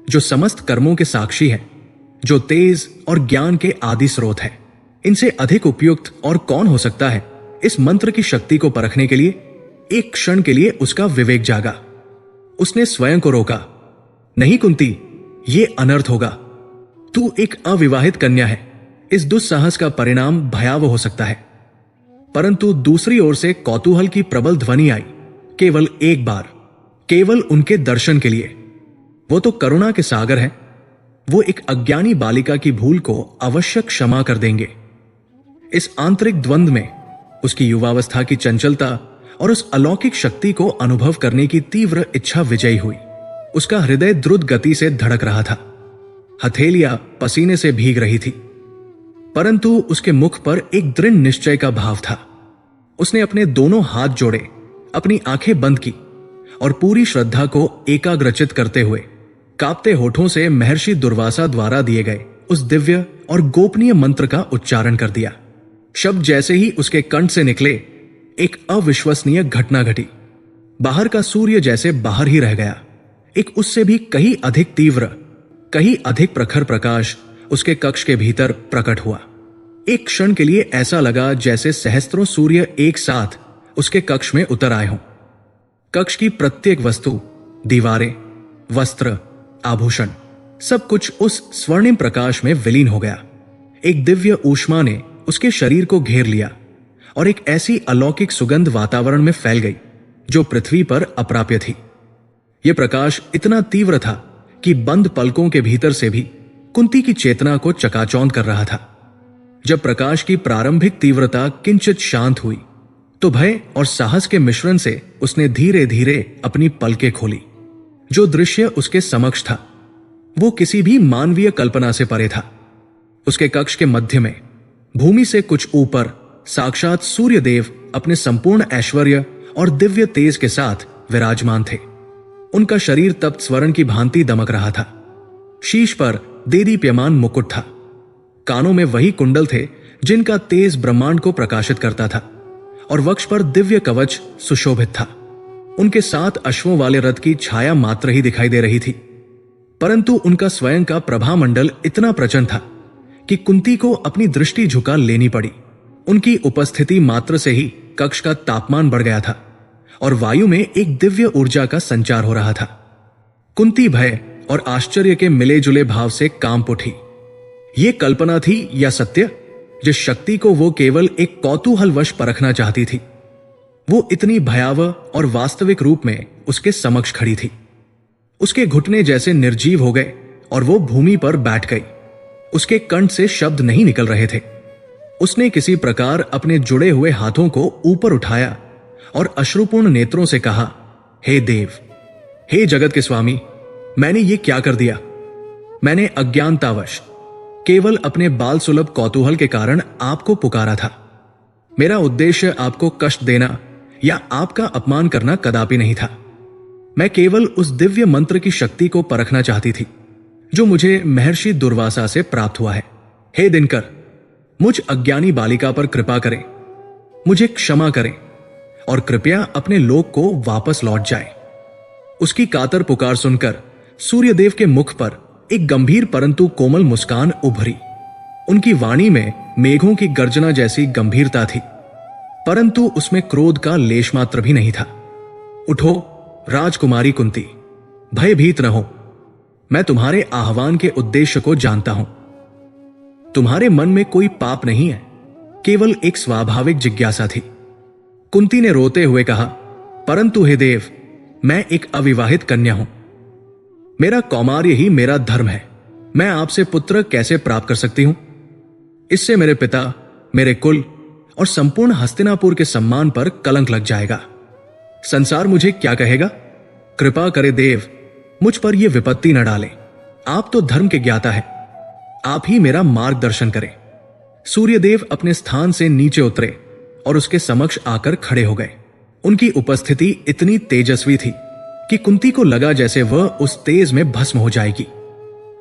S1: जो समस्त कर्मों के साक्षी है, जो तेज और ज्ञान के आदि स्रोत है, इनसे अधिक उपयुक्त और कौन हो सकता है इस मंत्र की शक्ति को परखने के लिए। एक क्षण के लिए उसका विवेक जागा। उसने स्वयं को रोका, नहीं कुंती, ये अनर्थ होगा। तू एक अविवाहित कन्या है, इस दुस्साहस का परिणाम भयावह हो सकता है। परंतु दूसरी ओर से कौतूहल की प्रबल ध्वनि आई, केवल एक बार, केवल उनके दर्शन के लिए। वो तो करुणा के सागर हैं, वो एक अज्ञानी बालिका की भूल को अवश्य क्षमा कर देंगे। इस आंतरिक द्वंद्व में उसकी युवावस्था की चंचलता और उस अलौकिक शक्ति को अनुभव करने की तीव्र इच्छा विजयी हुई। उसका हृदय द्रुत गति से धड़क रहा था, हथेलियां पसीने से भीग रही थी, परंतु उसके मुख पर एक दृढ़ निश्चय का भाव था। उसने अपने दोनों हाथ जोड़े, अपनी आंखें बंद की और पूरी श्रद्धा को एकाग्रचित करते हुए कांपते होठों से महर्षि दुर्वासा द्वारा दिए गए उस दिव्य और गोपनीय मंत्र का उच्चारण कर दिया। शब्द जैसे ही उसके कंठ से निकले, एक अविश्वसनीय घटना घटी। बाहर का सूर्य जैसे बाहर ही रह गया। एक उससे भी कहीं अधिक तीव्र, कहीं अधिक प्रखर प्रकाश उसके कक्ष के भीतर प्रकट हुआ। एक क्षण के लिए ऐसा लगा जैसे सहस्त्रों सूर्य एक साथ उसके कक्ष में उतर आए हों। कक्ष की प्रत्येक वस्तु, दीवारें, वस्त्र, आभूषण, सब कुछ उस स्वर्णिम प्रकाश में विलीन हो गया। एक दिव्य ऊष्मा ने उसके शरीर को घेर लिया और एक ऐसी अलौकिक सुगंध वातावरण में फैल गई जो पृथ्वी पर अप्राप्य थी। यह प्रकाश इतना तीव्र था कि बंद पलकों के भीतर से भी कुंती की चेतना को चकाचौंध कर रहा था। जब प्रकाश की प्रारंभिक तीव्रता किंचित शांत हुई तो भय और साहस के मिश्रण से उसने धीरे धीरे अपनी पलकें खोली। जो दृश्य उसके समक्ष था वो किसी भी मानवीय कल्पना से परे था। उसके कक्ष के मध्य में, भूमि से कुछ ऊपर, साक्षात सूर्यदेव अपने संपूर्ण ऐश्वर्य और दिव्य तेज के साथ विराजमान थे। उनका शरीर तप्त स्वर्ण की भांति दमक रहा था। शीश पर देदीप्यमान मुकुट था। कानों में वही कुंडल थे जिनका तेज ब्रह्मांड को प्रकाशित करता था और वक्ष पर दिव्य कवच सुशोभित था। उनके 7 अश्वों वाले रथ की छाया मात्र ही दिखाई दे रही थी, परंतु उनका स्वयं का प्रभामंडल इतना प्रचंड था कि कुंती को अपनी दृष्टि झुका लेनी पड़ी। उनकी उपस्थिति मात्र से ही कक्ष का तापमान बढ़ गया था और वायु में एक दिव्य ऊर्जा का संचार हो रहा था। कुंती भय और आश्चर्य के मिले जुले भाव से कांप उठी। ये कल्पना थी या सत्य, जिस शक्ति को वो केवल एक कौतूहलवश परखना चाहती थी। वो इतनी भयावह और वास्तविक रूप में उसके समक्ष खड़ी थी। उसके घुटने जैसे निर्जीव हो गए और वो भूमि पर बैठ गई। उसके कंठ से शब्द नहीं निकल रहे थे। उसने किसी प्रकार अपने जुड़े हुए हाथों को ऊपर उठाया और अश्रुपूर्ण नेत्रों से कहा, हे देव, हे जगत के स्वामी, मैंने ये क्या कर दिया? मैंने अज्ञानतावश केवल अपने बाल सुलभ कौतूहल के कारण आपको पुकारा था। मेरा उद्देश्य आपको कष्ट देना या आपका अपमान करना कदापि नहीं था। मैं केवल उस दिव्य मंत्र की शक्ति को परखना चाहती थी जो मुझे महर्षि दुर्वासा से प्राप्त हुआ है। हे दिनकर, मुझ अज्ञानी बालिका पर कृपा करें, मुझे क्षमा करें और कृपया अपने लोक को वापस लौट जाए। उसकी कातर पुकार सुनकर सूर्यदेव के मुख पर एक गंभीर परंतु कोमल मुस्कान उभरी। उनकी वाणी में मेघों की गर्जना जैसी गंभीरता थी, परंतु उसमें क्रोध का लेश मात्र भी नहीं था। उठो राजकुमारी कुंती, भयभीत न हो। मैं तुम्हारे आह्वान के उद्देश्य को जानता हूं। तुम्हारे मन में कोई पाप नहीं है, केवल एक स्वाभाविक जिज्ञासा थी। कुंती ने रोते हुए कहा, परंतु हे देव, मैं एक अविवाहित कन्या हूं। मेरा कौमार्य ही मेरा धर्म है। मैं आपसे पुत्र कैसे प्राप्त कर सकती हूं? इससे मेरे पिता, मेरे कुल और संपूर्ण हस्तिनापुर के सम्मान पर कलंक लग जाएगा। संसार मुझे क्या कहेगा? कृपा करे देव, मुझ पर यह विपत्ति न डालें। आप तो धर्म के ज्ञाता है, आप ही मेरा मार्गदर्शन करें। सूर्यदेव अपने स्थान से नीचे उतरे और उसके समक्ष आकर खड़े हो गए। उनकी उपस्थिति इतनी तेजस्वी थी कि कुंती को लगा जैसे वह उस तेज में भस्म हो जाएगी।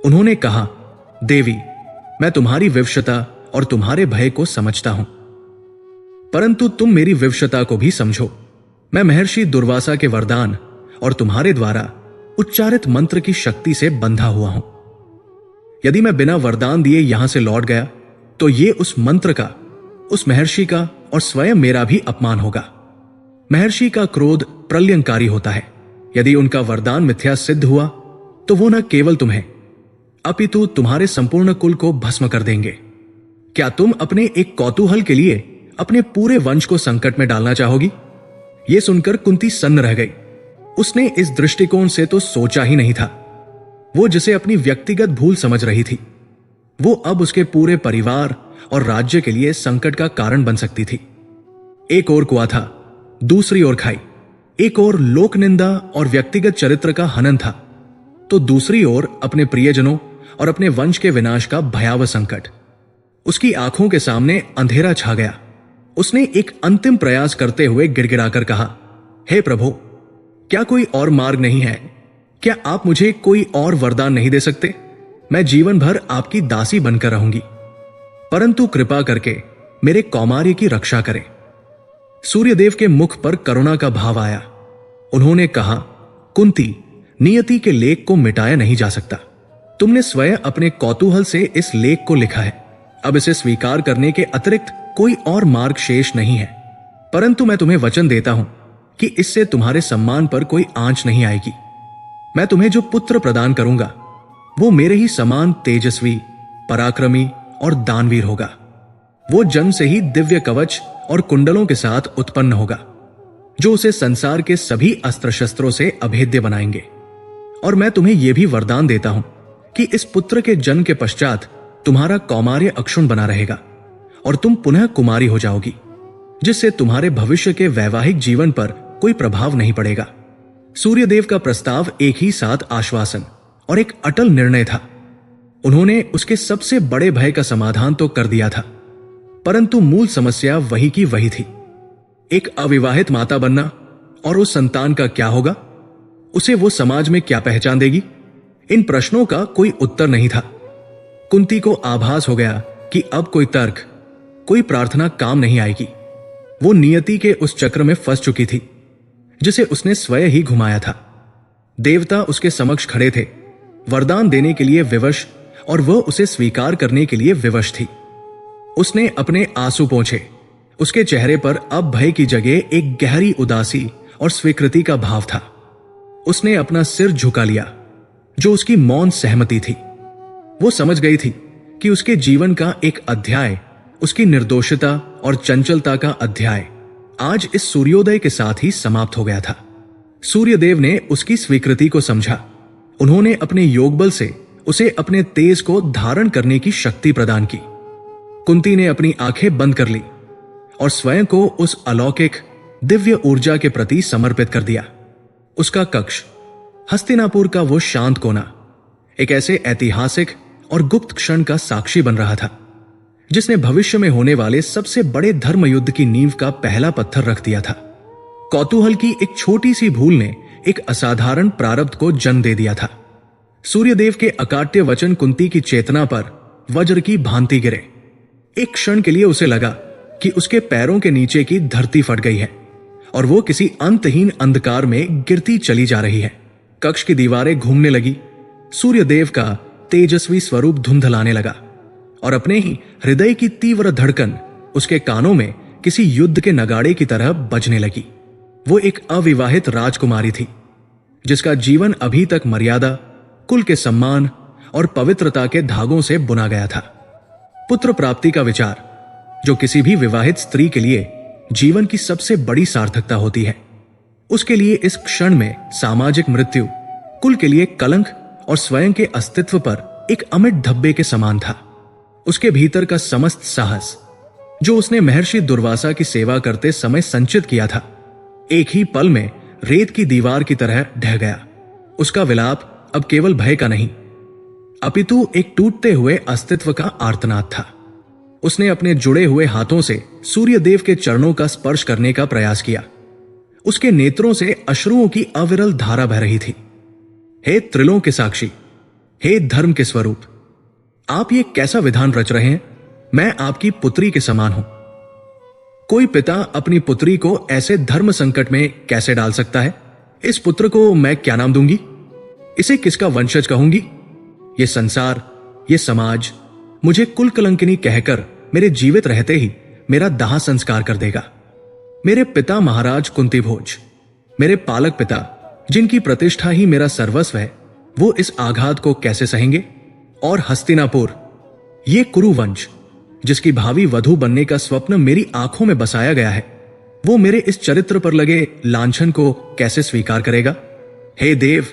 S1: उन्होंने कहा, देवी, मैं तुम्हारी विवशता और तुम्हारे भय को समझता हूं, परंतु तुम मेरी विवशता को भी समझो। मैं महर्षि दुर्वासा के वरदान और तुम्हारे द्वारा उच्चारित मंत्र की शक्ति से बंधा हुआ हूं। यदि मैं बिना वरदान दिए यहां से लौट गया तो ये उस मंत्र का, उस महर्षि का और स्वयं मेरा भी अपमान होगा। महर्षि का क्रोध प्रलयंकारी होता है। यदि उनका वरदान मिथ्या सिद्ध हुआ तो वो न केवल तुम्हें अपितु तुम्हारे संपूर्ण कुल को भस्म कर देंगे। क्या तुम अपने एक कौतूहल के लिए अपने पूरे वंश को संकट में डालना चाहोगी? यह सुनकर कुंती सन्न रह गई। उसने इस दृष्टिकोण से तो सोचा ही नहीं था। वो जिसे अपनी व्यक्तिगत भूल समझ रही थी, वो अब उसके पूरे परिवार और राज्य के लिए संकट का कारण बन सकती थी। एक ओर कुआ था, दूसरी ओर खाई। एक ओर लोक निंदा और व्यक्तिगत चरित्र का हनन था, तो दूसरी ओर अपने प्रियजनों और अपने वंश के विनाश का भयावह संकट। उसकी आंखों के सामने अंधेरा छा गया। उसने एक अंतिम प्रयास करते हुए गिड़गिड़ाकर कहा, हे प्रभु, क्या कोई और मार्ग नहीं है? क्या आप मुझे कोई और वरदान नहीं दे सकते? मैं जीवन भर आपकी दासी बनकर रहूंगी, परंतु कृपा करके मेरे कौमार्य की रक्षा करें। सूर्यदेव के मुख पर करुणा का भाव आया। उन्होंने कहा, कुंती, नियति के लेख को मिटाया नहीं जा सकता। तुमने स्वयं अपने कौतूहल से इस लेख को लिखा है। अब इसे स्वीकार करने के अतिरिक्त कोई और मार्ग शेष नहीं है। परंतु मैं तुम्हें वचन देता हूं कि इससे तुम्हारे सम्मान पर कोई आंच नहीं आएगी। मैं तुम्हें जो पुत्र प्रदान करूंगा वो मेरे ही समान तेजस्वी, पराक्रमी और दानवीर होगा। वो जन्म से ही दिव्य कवच और कुंडलों के साथ उत्पन्न होगा, जो उसे संसार के सभी अस्त्र शस्त्रों से अभेद्य बनाएंगे। और मैं तुम्हें यह भी वरदान देता हूं कि इस पुत्र के जन्म के पश्चात तुम्हारा कौमार्य अक्षुण बना रहेगा और तुम पुनः कुमारी हो जाओगी, जिससे तुम्हारे भविष्य के वैवाहिक जीवन पर कोई प्रभाव नहीं पड़ेगा। सूर्यदेव का प्रस्ताव एक ही साथ आश्वासन और एक अटल निर्णय था। उन्होंने उसके सबसे बड़े भय का समाधान तो कर दिया था, परंतु मूल समस्या वही की वही थी। एक अविवाहित माता बनना और उस संतान का क्या होगा? उसे वो समाज में क्या पहचान देगी? इन प्रश्नों का कोई उत्तर नहीं था। कुंती को आभास हो गया कि अब कोई तर्क, कोई प्रार्थना काम नहीं आएगी। वो नियति के उस चक्र में फंस चुकी थी जिसे उसने स्वयं ही घुमाया था। देवता उसके समक्ष खड़े थे, वरदान देने के लिए विवश, और वह उसे स्वीकार करने के लिए विवश थी। उसने अपने आंसू पोंछे। उसके चेहरे पर अब भय की जगह एक गहरी उदासी और स्वीकृति का भाव था। उसने अपना सिर झुका लिया, जो उसकी मौन सहमति थी। वो समझ गई थी कि उसके जीवन का एक अध्याय उसकी निर्दोषता और चंचलता का अध्याय आज इस सूर्योदय के साथ ही समाप्त हो गया था। सूर्यदेव ने उसकी स्वीकृति को समझा। उन्होंने अपने योग बल से उसे अपने तेज को धारण करने की शक्ति प्रदान की। कुंती ने अपनी आंखें बंद कर ली और स्वयं को उस अलौकिक दिव्य ऊर्जा के प्रति समर्पित कर दिया। उसका कक्ष, हस्तिनापुर का वो शांत कोना, एक ऐसे ऐतिहासिक और गुप्त क्षण का साक्षी बन रहा था जिसने भविष्य में होने वाले सबसे बड़े धर्म युद्ध की नींव का पहला पत्थर रख दिया था। कौतूहल की एक छोटी सी भूल ने एक असाधारण प्रारब्ध को जन्म दे दिया था। सूर्यदेव के अकाट्य वचन कुंती की चेतना पर वज्र की भांति गिरे। एक क्षण के लिए उसे लगा कि उसके पैरों के नीचे की धरती फट गई है और वो किसी अंतहीन अंधकार में गिरती चली जा रही है। कक्ष की दीवारें घूमने लगी, सूर्यदेव का तेजस्वी स्वरूप धुंधलाने लगा और अपने ही हृदय की तीव्र धड़कन उसके कानों में किसी युद्ध के नगाड़े की तरह बजने लगी। वो एक अविवाहित राजकुमारी थी जिसका जीवन अभी तक मर्यादा, कुल के सम्मान और पवित्रता के धागों से बुना गया था। पुत्र प्राप्ति का विचार, जो किसी भी विवाहित स्त्री के लिए जीवन की सबसे बड़ी सार्थकता होती है, उसके लिए इस क्षण में सामाजिक मृत्यु कुल के लिए कलंक और स्वयं के अस्तित्व पर एक अमिट धब्बे के समान था। उसके भीतर का समस्त साहस, जो उसने महर्षि दुर्वासा की सेवा करते समय संचित किया था, एक ही पल में रेत की दीवार की तरह ढह गया। उसका विलाप अब केवल भय का नहीं, अपितु एक टूटते हुए अस्तित्व का आर्तनाद था। उसने अपने जुड़े हुए हाथों से सूर्यदेव के चरणों का स्पर्श करने का प्रयास किया। उसके नेत्रों से अश्रुओं की अविरल धारा बह रही थी। हे त्रिलों के साक्षी, हे धर्म के स्वरूप, आप ये कैसा विधान रच रहे हैं? मैं आपकी पुत्री के समान हूं। कोई पिता अपनी पुत्री को ऐसे धर्म संकट में कैसे डाल सकता है? इस पुत्र को मैं क्या नाम दूंगी? इसे किसका वंशज कहूंगी? ये संसार, ये समाज मुझे कुल कलंकिनी कहकर मेरे जीवित रहते ही मेरा दाह संस्कार कर देगा। मेरे पिता महाराज कुंती भोज, मेरे पालक पिता, जिनकी प्रतिष्ठा ही मेरा सर्वस्व है, वो इस आघात को कैसे सहेंगे? और हस्तिनापुर, ये कुरुवंश, जिसकी भावी वधू बनने का स्वप्न मेरी आंखों में बसाया गया है, वो मेरे इस चरित्र पर लगे लांछन को कैसे स्वीकार करेगा? हे देव,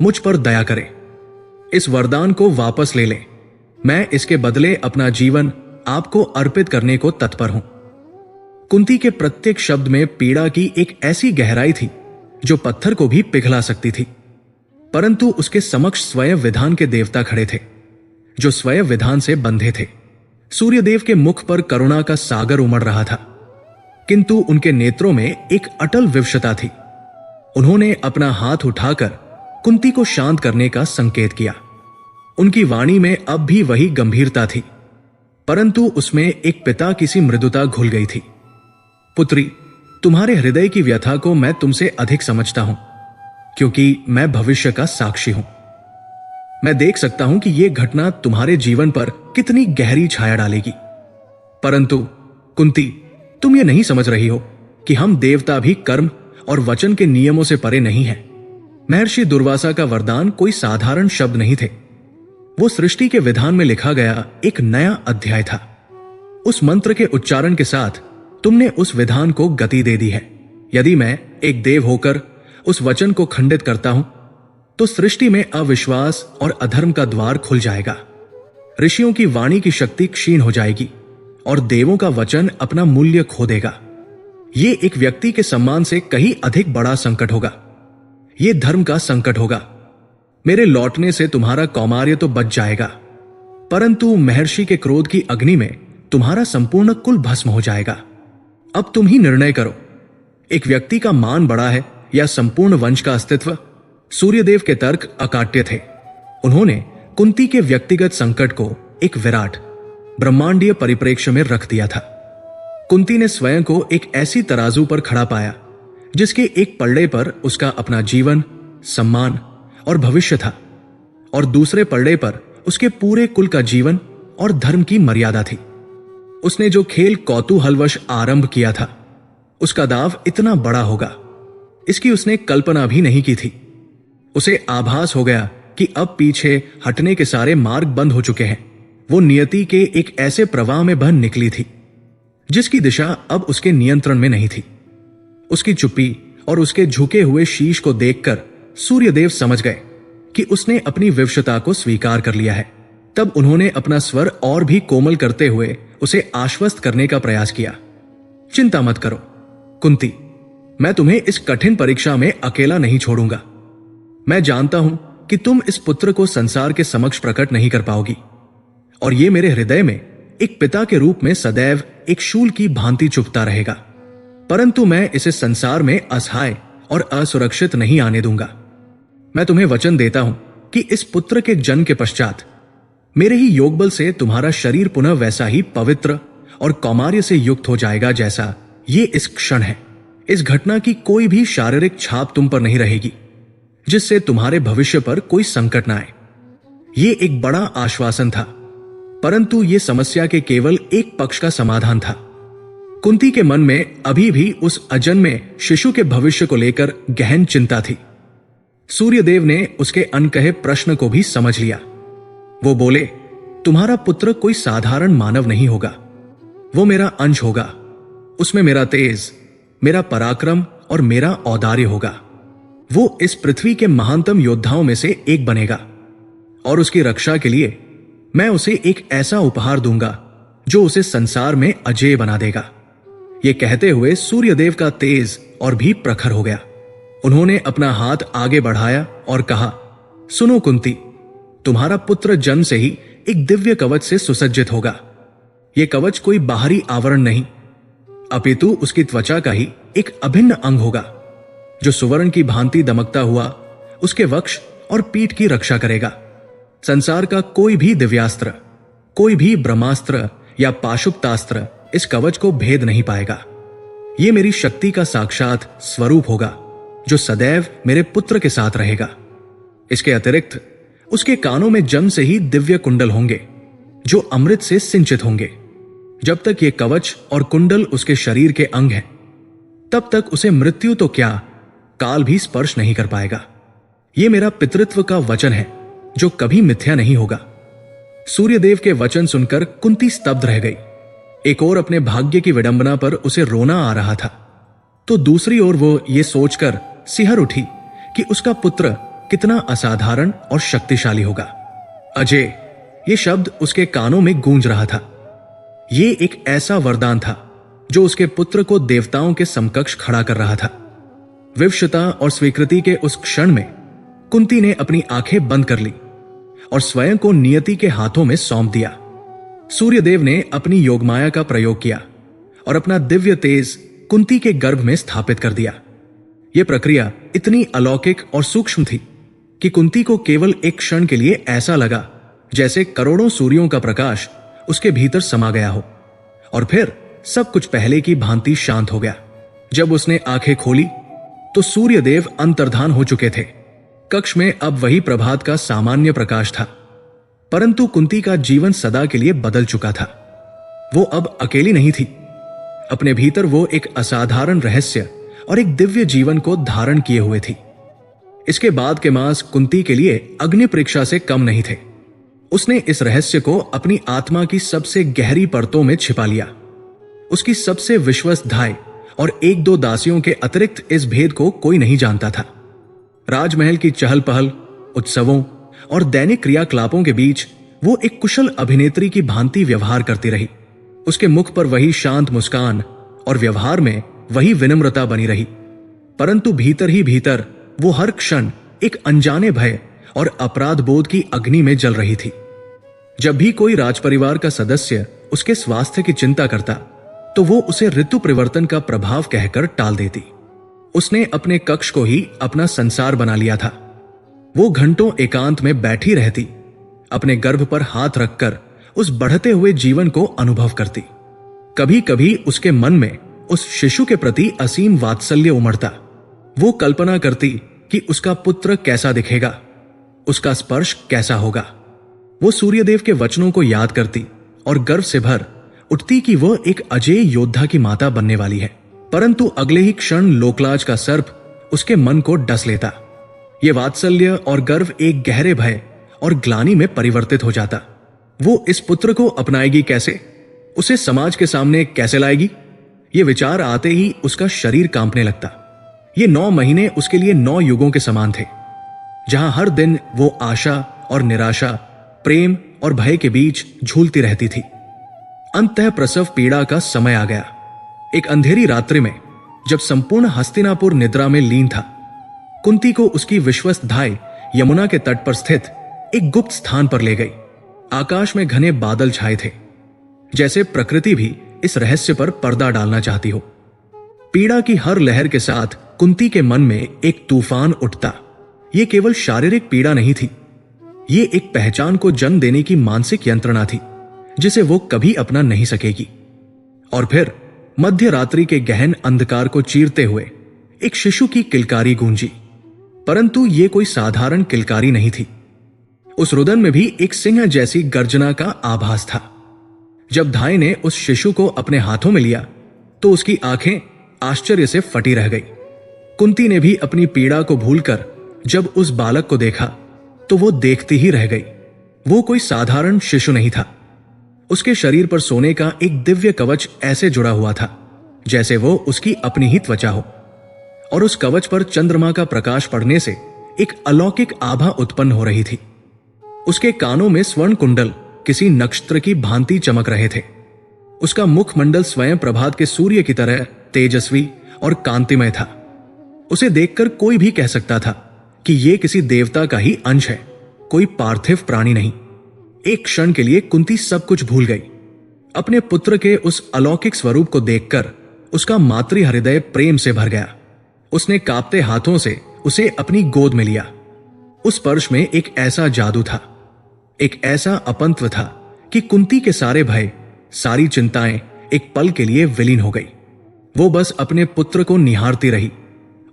S1: मुझ पर दया करें, इस वरदान को वापस ले लें। मैं इसके बदले अपना जीवन आपको अर्पित करने को तत्पर हूं। कुंती के प्रत्येक शब्द में पीड़ा की एक ऐसी गहराई थी जो पत्थर को भी पिघला सकती थी। परंतु उसके समक्ष स्वयं विधान के देवता खड़े थे, जो स्वयं विधान से बंधे थे। सूर्यदेव के मुख पर करुणा का सागर उमड़ रहा था, किंतु उनके नेत्रों में एक अटल विवशता थी। उन्होंने अपना हाथ उठाकर कुंती को शांत करने का संकेत किया। उनकी वाणी में अब भी वही गंभीरता थी, परंतु उसमें एक पिता की सी मृदुता घुल गई थी। पुत्री, तुम्हारे हृदय की व्यथा को मैं तुमसे अधिक समझता हूं, क्योंकि मैं भविष्य का साक्षी हूं। मैं देख सकता हूं कि यह घटना तुम्हारे जीवन पर कितनी गहरी छाया डालेगी। परंतु कुंती, तुम ये नहीं समझ रही हो कि हम देवता भी कर्म और वचन के नियमों से परे नहीं हैं। महर्षि दुर्वासा का वरदान कोई साधारण शब्द नहीं थे। वो सृष्टि के विधान में लिखा गया एक नया अध्याय था। उस मंत्र के उच्चारण के साथ तुमने उस विधान को गति दे दी है। यदि मैं एक देव होकर उस वचन को खंडित करता हूं, तो सृष्टि में अविश्वास और अधर्म का द्वार खुल जाएगा। ऋषियों की वाणी की शक्ति क्षीण हो जाएगी और देवों का वचन अपना मूल्य खो देगा। ये एक व्यक्ति के सम्मान से कहीं अधिक बड़ा संकट होगा। ये धर्म का संकट होगा। मेरे लौटने से तुम्हारा कौमार्य तो बच जाएगा, परंतु महर्षि के क्रोध की अग्नि में तुम्हारा संपूर्ण कुल भस्म हो जाएगा। अब तुम ही निर्णय करो, एक व्यक्ति का मान बड़ा है या संपूर्ण वंश का अस्तित्व? सूर्यदेव के तर्क अकाट्य थे। उन्होंने कुंती के व्यक्तिगत संकट को एक विराट ब्रह्मांडीय परिप्रेक्ष्य में रख दिया था। कुंती ने स्वयं को एक ऐसी तराजू पर खड़ा पाया जिसके एक पल्ले पर उसका अपना जीवन, सम्मान और भविष्य था, और दूसरे पल्ले पर उसके पूरे कुल का जीवन और धर्म की मर्यादा थी। उसने जो खेल कौतूहलवश आरंभ किया था, उसका दाव इतना बड़ा होगा, इसकी उसने कल्पना भी नहीं की थी। उसे आभास हो गया कि अब पीछे हटने के सारे मार्ग बंद हो चुके हैं। वो नियति के एक ऐसे प्रवाह में बह निकली थी जिसकी दिशा अब उसके नियंत्रण में नहीं थी। उसकी चुप्पी और उसके झुके हुए शीश को देखकर सूर्यदेव समझ गए कि उसने अपनी विवशता को स्वीकार कर लिया है। तब उन्होंने अपना स्वर और भी कोमल करते हुए उसे आश्वस्त करने का प्रयास किया। चिंता मत करो कुंती, मैं तुम्हें इस कठिन परीक्षा में अकेला नहीं छोड़ूंगा। मैं जानता हूं कि तुम इस पुत्र को संसार के समक्ष प्रकट नहीं कर पाओगी, और ये मेरे हृदय में एक पिता के रूप में सदैव एक शूल की भांति चुभता रहेगा। परंतु मैं इसे संसार में असहाय और असुरक्षित नहीं आने दूंगा। मैं तुम्हें वचन देता हूं कि इस पुत्र के जन्म के पश्चात मेरे ही योगबल से तुम्हारा शरीर पुनः वैसा ही पवित्र और कौमार्य से युक्त हो जाएगा जैसा ये इस क्षण है। इस घटना की कोई भी शारीरिक छाप तुम पर नहीं रहेगी, जिससे तुम्हारे भविष्य पर कोई संकट न आए। ये एक बड़ा आश्वासन था, परंतु ये समस्या के केवल एक पक्ष का समाधान था। कुंती के मन में अभी भी उस अजन्मे शिशु के भविष्य को लेकर गहन चिंता थी। सूर्यदेव ने उसके अनकहे प्रश्न को भी समझ लिया। वो बोले, तुम्हारा पुत्र कोई साधारण मानव नहीं होगा, वो मेरा अंश होगा। उसमें मेरा तेज, मेरा पराक्रम और मेरा औदार्य होगा। वो इस पृथ्वी के महानतम योद्धाओं में से एक बनेगा, और उसकी रक्षा के लिए मैं उसे एक ऐसा उपहार दूंगा जो उसे संसार में अजेय बना देगा। ये कहते हुए सूर्यदेव का तेज और भी प्रखर हो गया। उन्होंने अपना हाथ आगे बढ़ाया और कहा, सुनो कुंती, तुम्हारा पुत्र जन्म से ही एक दिव्य कवच से सुसज्जित होगा। यह कवच कोई बाहरी आवरण नहीं, अपितु उसकी त्वचा का ही एक अभिन्न अंग होगा, जो सुवर्ण की भांति दमकता हुआ उसके वक्ष और पीठ की रक्षा करेगा। संसार का कोई भी दिव्यास्त्र, कोई भी ब्रह्मास्त्र या पाशुपतास्त्र इस कवच को भेद नहीं पाएगा। यह मेरी शक्ति का साक्षात स्वरूप होगा, जो सदैव मेरे पुत्र के साथ रहेगा। इसके अतिरिक्त उसके कानों में जन्म से ही दिव्य कुंडल होंगे, जो अमृत से सिंचित होंगे। जब तक ये कवच और कुंडल उसके शरीर के अंग हैं, तब तक उसे मृत्यु तो क्या, काल भी स्पर्श नहीं कर पाएगा। यह मेरा पितृत्व का वचन है, जो कभी मिथ्या नहीं होगा। सूर्यदेव के वचन सुनकर कुंती स्तब्ध रह गई। एक ओर अपने भाग्य की विडंबना पर उसे रोना आ रहा था, तो दूसरी ओर वो ये सोचकर सिहर उठी कि उसका पुत्र कितना असाधारण और शक्तिशाली होगा। अजय, ये शब्द उसके कानों में गूंज रहा था। ये एक ऐसा वरदान था जो उसके पुत्र को देवताओं के समकक्ष खड़ा कर रहा था। विवशता और स्वीकृति के उस क्षण में कुंती ने अपनी आंखें बंद कर ली और स्वयं को नियति के हाथों में सौंप दिया। सूर्यदेव ने अपनी योगमाया का प्रयोग किया और अपना दिव्य तेज कुंती के गर्भ में स्थापित कर दिया। यह प्रक्रिया इतनी अलौकिक और सूक्ष्म थी कि कुंती को केवल एक क्षण के लिए ऐसा लगा जैसे करोड़ों सूर्यों का प्रकाश उसके भीतर समा गया हो, और फिर सब कुछ पहले की भांति शांत हो गया। जब उसने आंखें खोली तो सूर्यदेव अंतर्धान हो चुके थे। कक्ष में अब वही प्रभात का सामान्य प्रकाश था, परंतु कुंती का जीवन सदा के लिए बदल चुका था। वो अब अकेली नहीं थी। अपने भीतर वो एक असाधारण रहस्य और एक दिव्य जीवन को धारण किए हुए थी। इसके बाद के मास कुंती के लिए अग्नि परीक्षा से कम नहीं थे। उसने इस रहस्य को अपनी आत्मा की सबसे गहरी परतों में छिपा लिया। उसकी सबसे विश्वस्त धाय और एक दो दासियों के अतिरिक्त इस भेद को कोई नहीं जानता था। राजमहल की चहल पहल, उत्सवों और दैनिक क्रियाकलापों के बीच वो एक कुशल अभिनेत्री की भांति व्यवहार करती रही। उसके मुख पर वही शांत मुस्कान और व्यवहार में वही विनम्रता बनी रही, परंतु भीतर ही भीतर वो हर क्षण एक अनजाने भय और अपराध बोध की अग्नि में जल रही थी। जब भी कोई राजपरिवार का सदस्य उसके स्वास्थ्य की चिंता करता, तो वो उसे ऋतु परिवर्तन का प्रभाव कहकर टाल देती। उसने अपने कक्ष को ही अपना संसार बना लिया था। वो घंटों एकांत में बैठी रहती, अपने गर्भ पर हाथ रखकर उस बढ़ते हुए जीवन को अनुभव करती। कभी कभी उसके मन में उस शिशु के प्रति असीम वात्सल्य उमड़ता। वो कल्पना करती कि उसका पुत्र कैसा दिखेगा, उसका स्पर्श कैसा होगा। वो सूर्यदेव के वचनों को याद करती और गर्व से भर उठती कि वह एक अजेय योद्धा की माता बनने वाली है। परंतु अगले ही क्षण लोकलाज का सर्प उसके मन को डस लेता। ये वात्सल्य और गर्व एक गहरे भय और ग्लानि में परिवर्तित हो जाता। वो इस पुत्र को अपनाएगी कैसे, उसे समाज के सामने कैसे लाएगी, ये विचार आते ही उसका शरीर कांपने लगता। ये 9 महीने उसके लिए 9 युगों के समान थे, जहां हर दिन वो आशा और निराशा, प्रेम और भय के बीच झूलती रहती थी। अंततः प्रसव पीड़ा का समय आ गया। एक अंधेरी रात्रि में, जब संपूर्ण हस्तिनापुर निद्रा में लीन था, कुंती को उसकी विश्वस्त धाय यमुना के तट पर स्थित एक गुप्त स्थान पर ले गई। आकाश में घने बादल छाए थे, जैसे प्रकृति भी इस रहस्य पर पर्दा डालना चाहती हो। पीड़ा की हर लहर के साथ कुंती के मन में एक तूफान उठता। यह केवल शारीरिक पीड़ा नहीं थी, ये एक पहचान को जन्म देने की मानसिक यंत्रणा थी, जिसे वो कभी अपना नहीं सकेगी। और फिर मध्य रात्रि के गहन अंधकार को चीरते हुए एक शिशु की किलकारी गूंजी, परंतु ये कोई साधारण किलकारी नहीं थी। उस रुदन में भी एक सिंह जैसी गर्जना का आभास था। जब धाय ने उस शिशु को अपने हाथों में लिया तो उसकी आंखें आश्चर्य से फटी रह गई। कुंती ने भी अपनी पीड़ा को भूलकर जब उस बालक को देखा तो वो देखती ही रह गई। वो कोई साधारण शिशु नहीं था। उसके शरीर पर सोने का एक दिव्य कवच ऐसे जुड़ा हुआ था जैसे वो उसकी अपनी ही त्वचा हो, और उस कवच पर चंद्रमा का प्रकाश पड़ने से एक अलौकिक आभा उत्पन्न हो रही थी। उसके कानों में स्वर्ण कुंडल किसी नक्षत्र की भांति चमक रहे थे। उसका मुखमंडल स्वयं प्रभात के सूर्य की तरह तेजस्वी और कांतिमय था। उसे देखकर कोई भी कह सकता था कि यह किसी देवता का ही अंश है, कोई पार्थिव प्राणी नहीं। एक क्षण के लिए कुंती सब कुछ भूल गई। अपने पुत्र के उस अलौकिक स्वरूप को देखकर उसका मातृ हृदय प्रेम से भर गया। उसने कांपते हाथों से उसे अपनी गोद में लिया। उस स्पर्श में एक ऐसा जादू था, एक ऐसा अपंत्व था कि कुंती के सारे भय, सारी चिंताएं एक पल के लिए विलीन हो गई। वो बस अपने पुत्र को निहारती रही,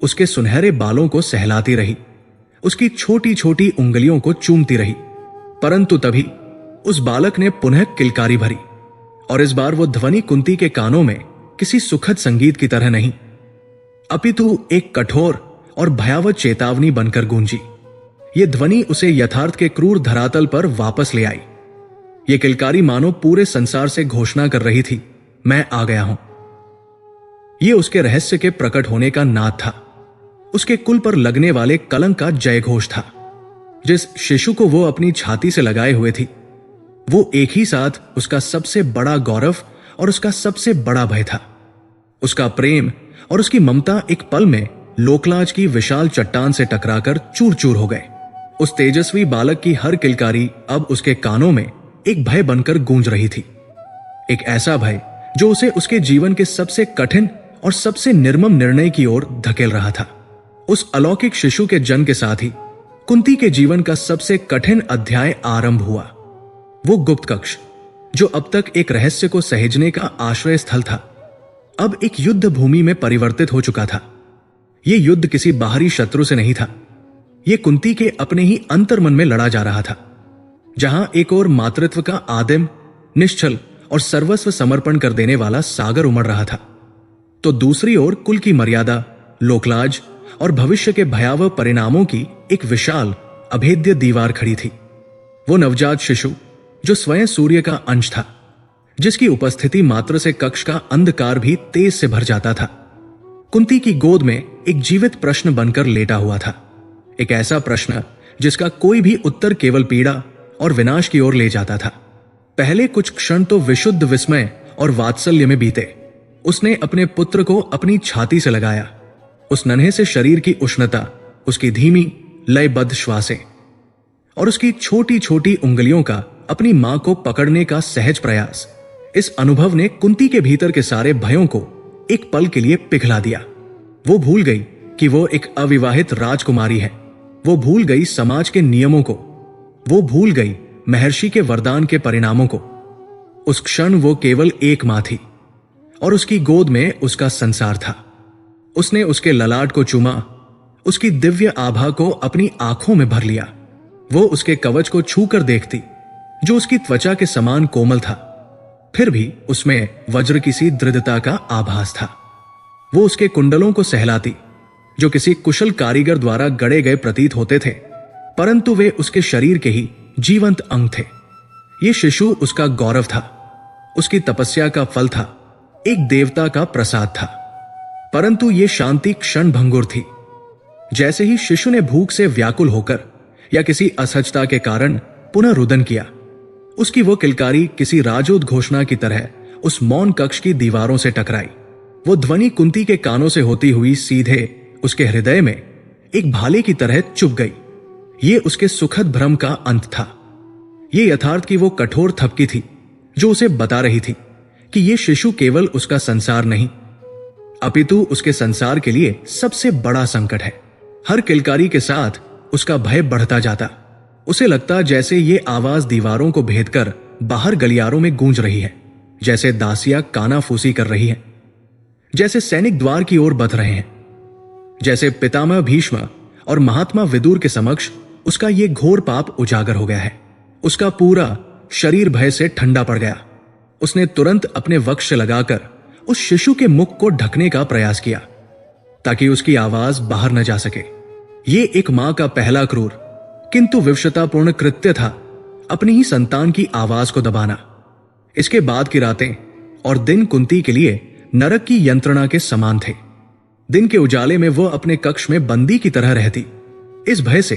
S1: उसके सुनहरे बालों को सहलाती रही, उसकी छोटी छोटी उंगलियों को चूमती रही। परंतु तभी उस बालक ने पुनः किलकारी भरी, और इस बार वो ध्वनि कुंती के कानों में किसी सुखद संगीत की तरह नहीं, अपितु एक कठोर और भयावह चेतावनी बनकर गूंजी। ये ध्वनि उसे यथार्थ के क्रूर धरातल पर वापस ले आई। ये किलकारी मानो पूरे संसार से घोषणा कर रही थी, मैं आ गया हूं। ये उसके रहस्य के प्रकट होने का नाद था, उसके कुल पर लगने वाले कलंक का जय घोष था। जिस शिशु को वो अपनी छाती से लगाए हुए थी, वो एक ही साथ उसका सबसे बड़ा गौरव और उसका सबसे बड़ा भय था। उसका प्रेम और उसकी ममता एक पल में लोकलाज की विशाल चट्टान से टकराकर चूर चूर हो गए। उस तेजस्वी बालक की हर किलकारी अब उसके कानों में एक भय बनकर गूंज रही थी, एक ऐसा भय जो उसे उसके जीवन के सबसे कठिन और सबसे निर्मम निर्णय की ओर धकेल रहा था। उस अलौकिक शिशु के जन्म के साथ ही कुंती के जीवन का सबसे कठिन अध्याय आरंभ हुआ। वो गुप्त कक्ष, जो अब तक एक रहस्य को सहेजने का आश्रय स्थल था, अब एक युद्ध भूमि में परिवर्तित हो चुका था। यह युद्ध किसी बाहरी शत्रु से नहीं था, यह कुंती के अपने ही अंतर्मन में लड़ा जा रहा था। जहां एक ओर मातृत्व का आदिम, निश्चल और सर्वस्व समर्पण कर देने वाला सागर उमड़ रहा था, तो दूसरी ओर कुल की मर्यादा, लोकलाज और भविष्य के भयावह परिणामों की एक विशाल अभेद्य दीवार खड़ी थी। वो नवजात शिशु जो स्वयं सूर्य का अंश था, जिसकी उपस्थिति मात्र से कक्ष का अंधकार भी तेज से भर जाता था, कुंती की गोद में एक जीवित प्रश्न बनकर लेटा हुआ था। एक ऐसा प्रश्न जिसका कोई भी उत्तर केवल पीड़ा और विनाश की ओर ले जाता था। पहले कुछ क्षण तो विशुद्ध विस्मय और वात्सल्य में बीते। उसने अपने पुत्र को अपनी छाती से लगाया। उस नन्हे से शरीर की उष्णता, उसकी धीमी लयबद्ध श्वासें और उसकी छोटी छोटी उंगलियों का अपनी मां को पकड़ने का सहज प्रयास, इस अनुभव ने कुंती के भीतर के सारे भयों को एक पल के लिए पिघला दिया। वो भूल गई कि वो एक अविवाहित राजकुमारी है। वो भूल गई समाज के नियमों को। वो भूल गई महर्षि के वरदान के परिणामों को। उस क्षण वो केवल एक मां थी और उसकी गोद में उसका संसार था। उसने उसके ललाट को चूमा, उसकी दिव्य आभा को अपनी आंखों में भर लिया। वो उसके कवच को छूकर देखती, जो उसकी त्वचा के समान कोमल था, फिर भी उसमें वज्र की सी दृढ़ता का आभास था। वो उसके कुंडलों को सहलाती, जो किसी कुशल कारीगर द्वारा गढ़े गए प्रतीत होते थे, परंतु वे उसके शरीर के ही जीवंत अंग थे। ये शिशु उसका गौरव था, उसकी तपस्या का फल था, एक देवता का प्रसाद था, परंतु यह शांति क्षण भंगुर थी। जैसे ही शिशु ने भूख से व्याकुल होकर या किसी असहजता के कारण पुनः रुदन किया, उसकी वो किलकारी किसी राजोद्घोषणा की तरह उस मौन कक्ष की दीवारों से टकराई। वो ध्वनि कुंती के कानों से होती हुई सीधे उसके हृदय में एक भाले की तरह चुभ गई। ये उसके सुखद भ्रम का अंत था। ये यथार्थ की वो कठोर थपकी थी जो उसे बता रही थी कि ये शिशु केवल उसका संसार नहीं, अपितु उसके संसार के लिए सबसे बड़ा संकट है। हर किलकारी के साथ उसका भय बढ़ता जाता। उसे लगता जैसे ये आवाज दीवारों को भेद कर बाहर गलियारों में गूंज रही है, जैसे दासियां कानाफूसी कर रही है, जैसे सैनिक द्वार की ओर बध रहे हैं, जैसे पितामह भीष्म और महात्मा विदुर के समक्ष उसका ये घोर पाप उजागर हो गया है। उसका पूरा शरीर भय से ठंडा पड़ गया। उसने तुरंत अपने वक्ष लगाकर उस शिशु के मुख को ढकने का प्रयास किया ताकि उसकी आवाज बाहर न जा सके। ये एक मां का पहला क्रूर किंतु विवशतापूर्ण कृत्य था, अपनी ही संतान की आवाज को दबाना। इसके बाद की रातें और दिन कुंती के लिए नरक की यंत्रणा के समान थे। दिन के उजाले में वह अपने कक्ष में बंदी की तरह रहती, इस भय से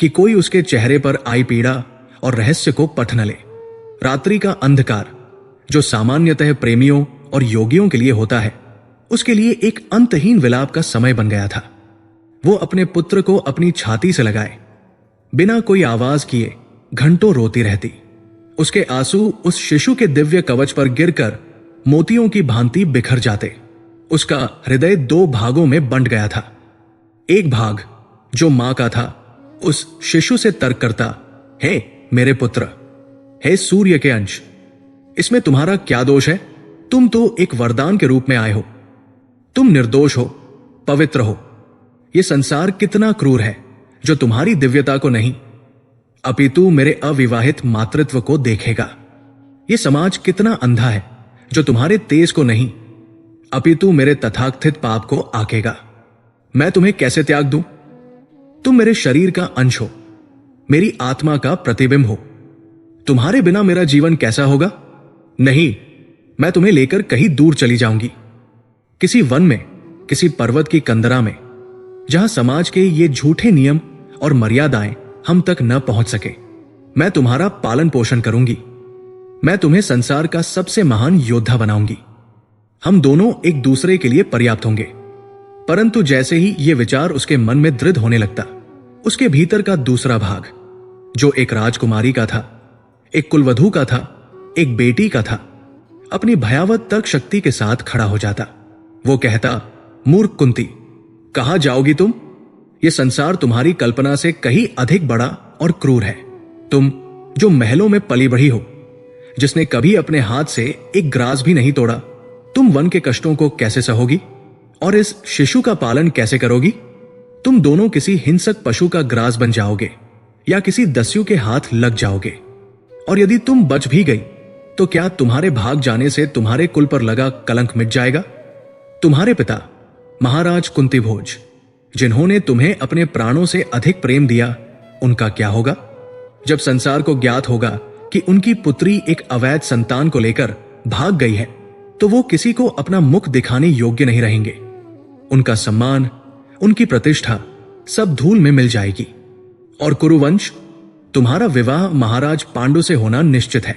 S1: कि कोई उसके चेहरे पर आई पीड़ा और रहस्य को पठ न ले। रात्रि का अंधकार जो सामान्यतः प्रेमियों और योगियों के लिए होता है, उसके लिए एक अंतहीन विलाप का समय बन गया था। वो अपने पुत्र को अपनी छाती से लगाए बिना कोई आवाज किए घंटों रोती रहती। उसके आंसू उस शिशु के दिव्य कवच पर गिरकर मोतियों की भांति बिखर जाते। उसका हृदय दो भागों में बंट गया था। एक भाग जो मां का था, उस शिशु से तर्क करता, हे मेरे पुत्र, हे सूर्य के अंश, इसमें तुम्हारा क्या दोष है? तुम तो एक वरदान के रूप में आए हो। तुम निर्दोष हो, पवित्र हो। यह संसार कितना क्रूर है जो तुम्हारी दिव्यता को नहीं, अपितु मेरे अविवाहित मातृत्व को देखेगा। यह समाज कितना अंधा है जो तुम्हारे तेज को नहीं, अपितु मेरे तथाकथित पाप को आकेगा। मैं तुम्हें कैसे त्याग दूं? तुम मेरे शरीर का अंश हो, मेरी आत्मा का प्रतिबिंब हो। तुम्हारे बिना मेरा जीवन कैसा होगा? नहीं, मैं तुम्हें लेकर कहीं दूर चली जाऊंगी, किसी वन में, किसी पर्वत की कंदरा में, जहां समाज के ये झूठे नियम और मर्यादाएं हम तक न पहुंच सके। मैं तुम्हारा पालन पोषण करूंगी। मैं तुम्हें संसार का सबसे महान योद्धा बनाऊंगी। हम दोनों एक दूसरे के लिए पर्याप्त होंगे। परंतु जैसे ही यह विचार उसके मन में दृढ़ होने लगता, उसके भीतर का दूसरा भाग, जो एक राजकुमारी का था, एक कुलवधू का था, एक बेटी का था, अपनी भयावह तर्क शक्ति के साथ खड़ा हो जाता। वो कहता, मूर्ख कुंती, कहां जाओगी तुम? यह संसार तुम्हारी कल्पना से कहीं अधिक बड़ा और क्रूर है। तुम जो महलों में पली बढ़ी हो, जिसने कभी अपने हाथ से एक ग्रास भी नहीं तोड़ा, तुम वन के कष्टों को कैसे सहोगी और इस शिशु का पालन कैसे करोगी? तुम दोनों किसी हिंसक पशु का ग्रास बन जाओगे या किसी दस्यु के हाथ लग जाओगे। और यदि तुम बच भी गई तो क्या तुम्हारे भाग जाने से तुम्हारे कुल पर लगा कलंक मिट जाएगा? तुम्हारे पिता महाराज कुंतीभोज, जिन्होंने तुम्हें अपने प्राणों से अधिक प्रेम दिया, उनका क्या होगा? जब संसार को ज्ञात होगा कि उनकी पुत्री एक अवैध संतान को लेकर भाग गई है, तो वो किसी को अपना मुख दिखाने योग्य नहीं रहेंगे। उनका सम्मान, उनकी प्रतिष्ठा सब धूल में मिल जाएगी। और कुरुवंश, तुम्हारा विवाह महाराज पांडु से होना निश्चित है।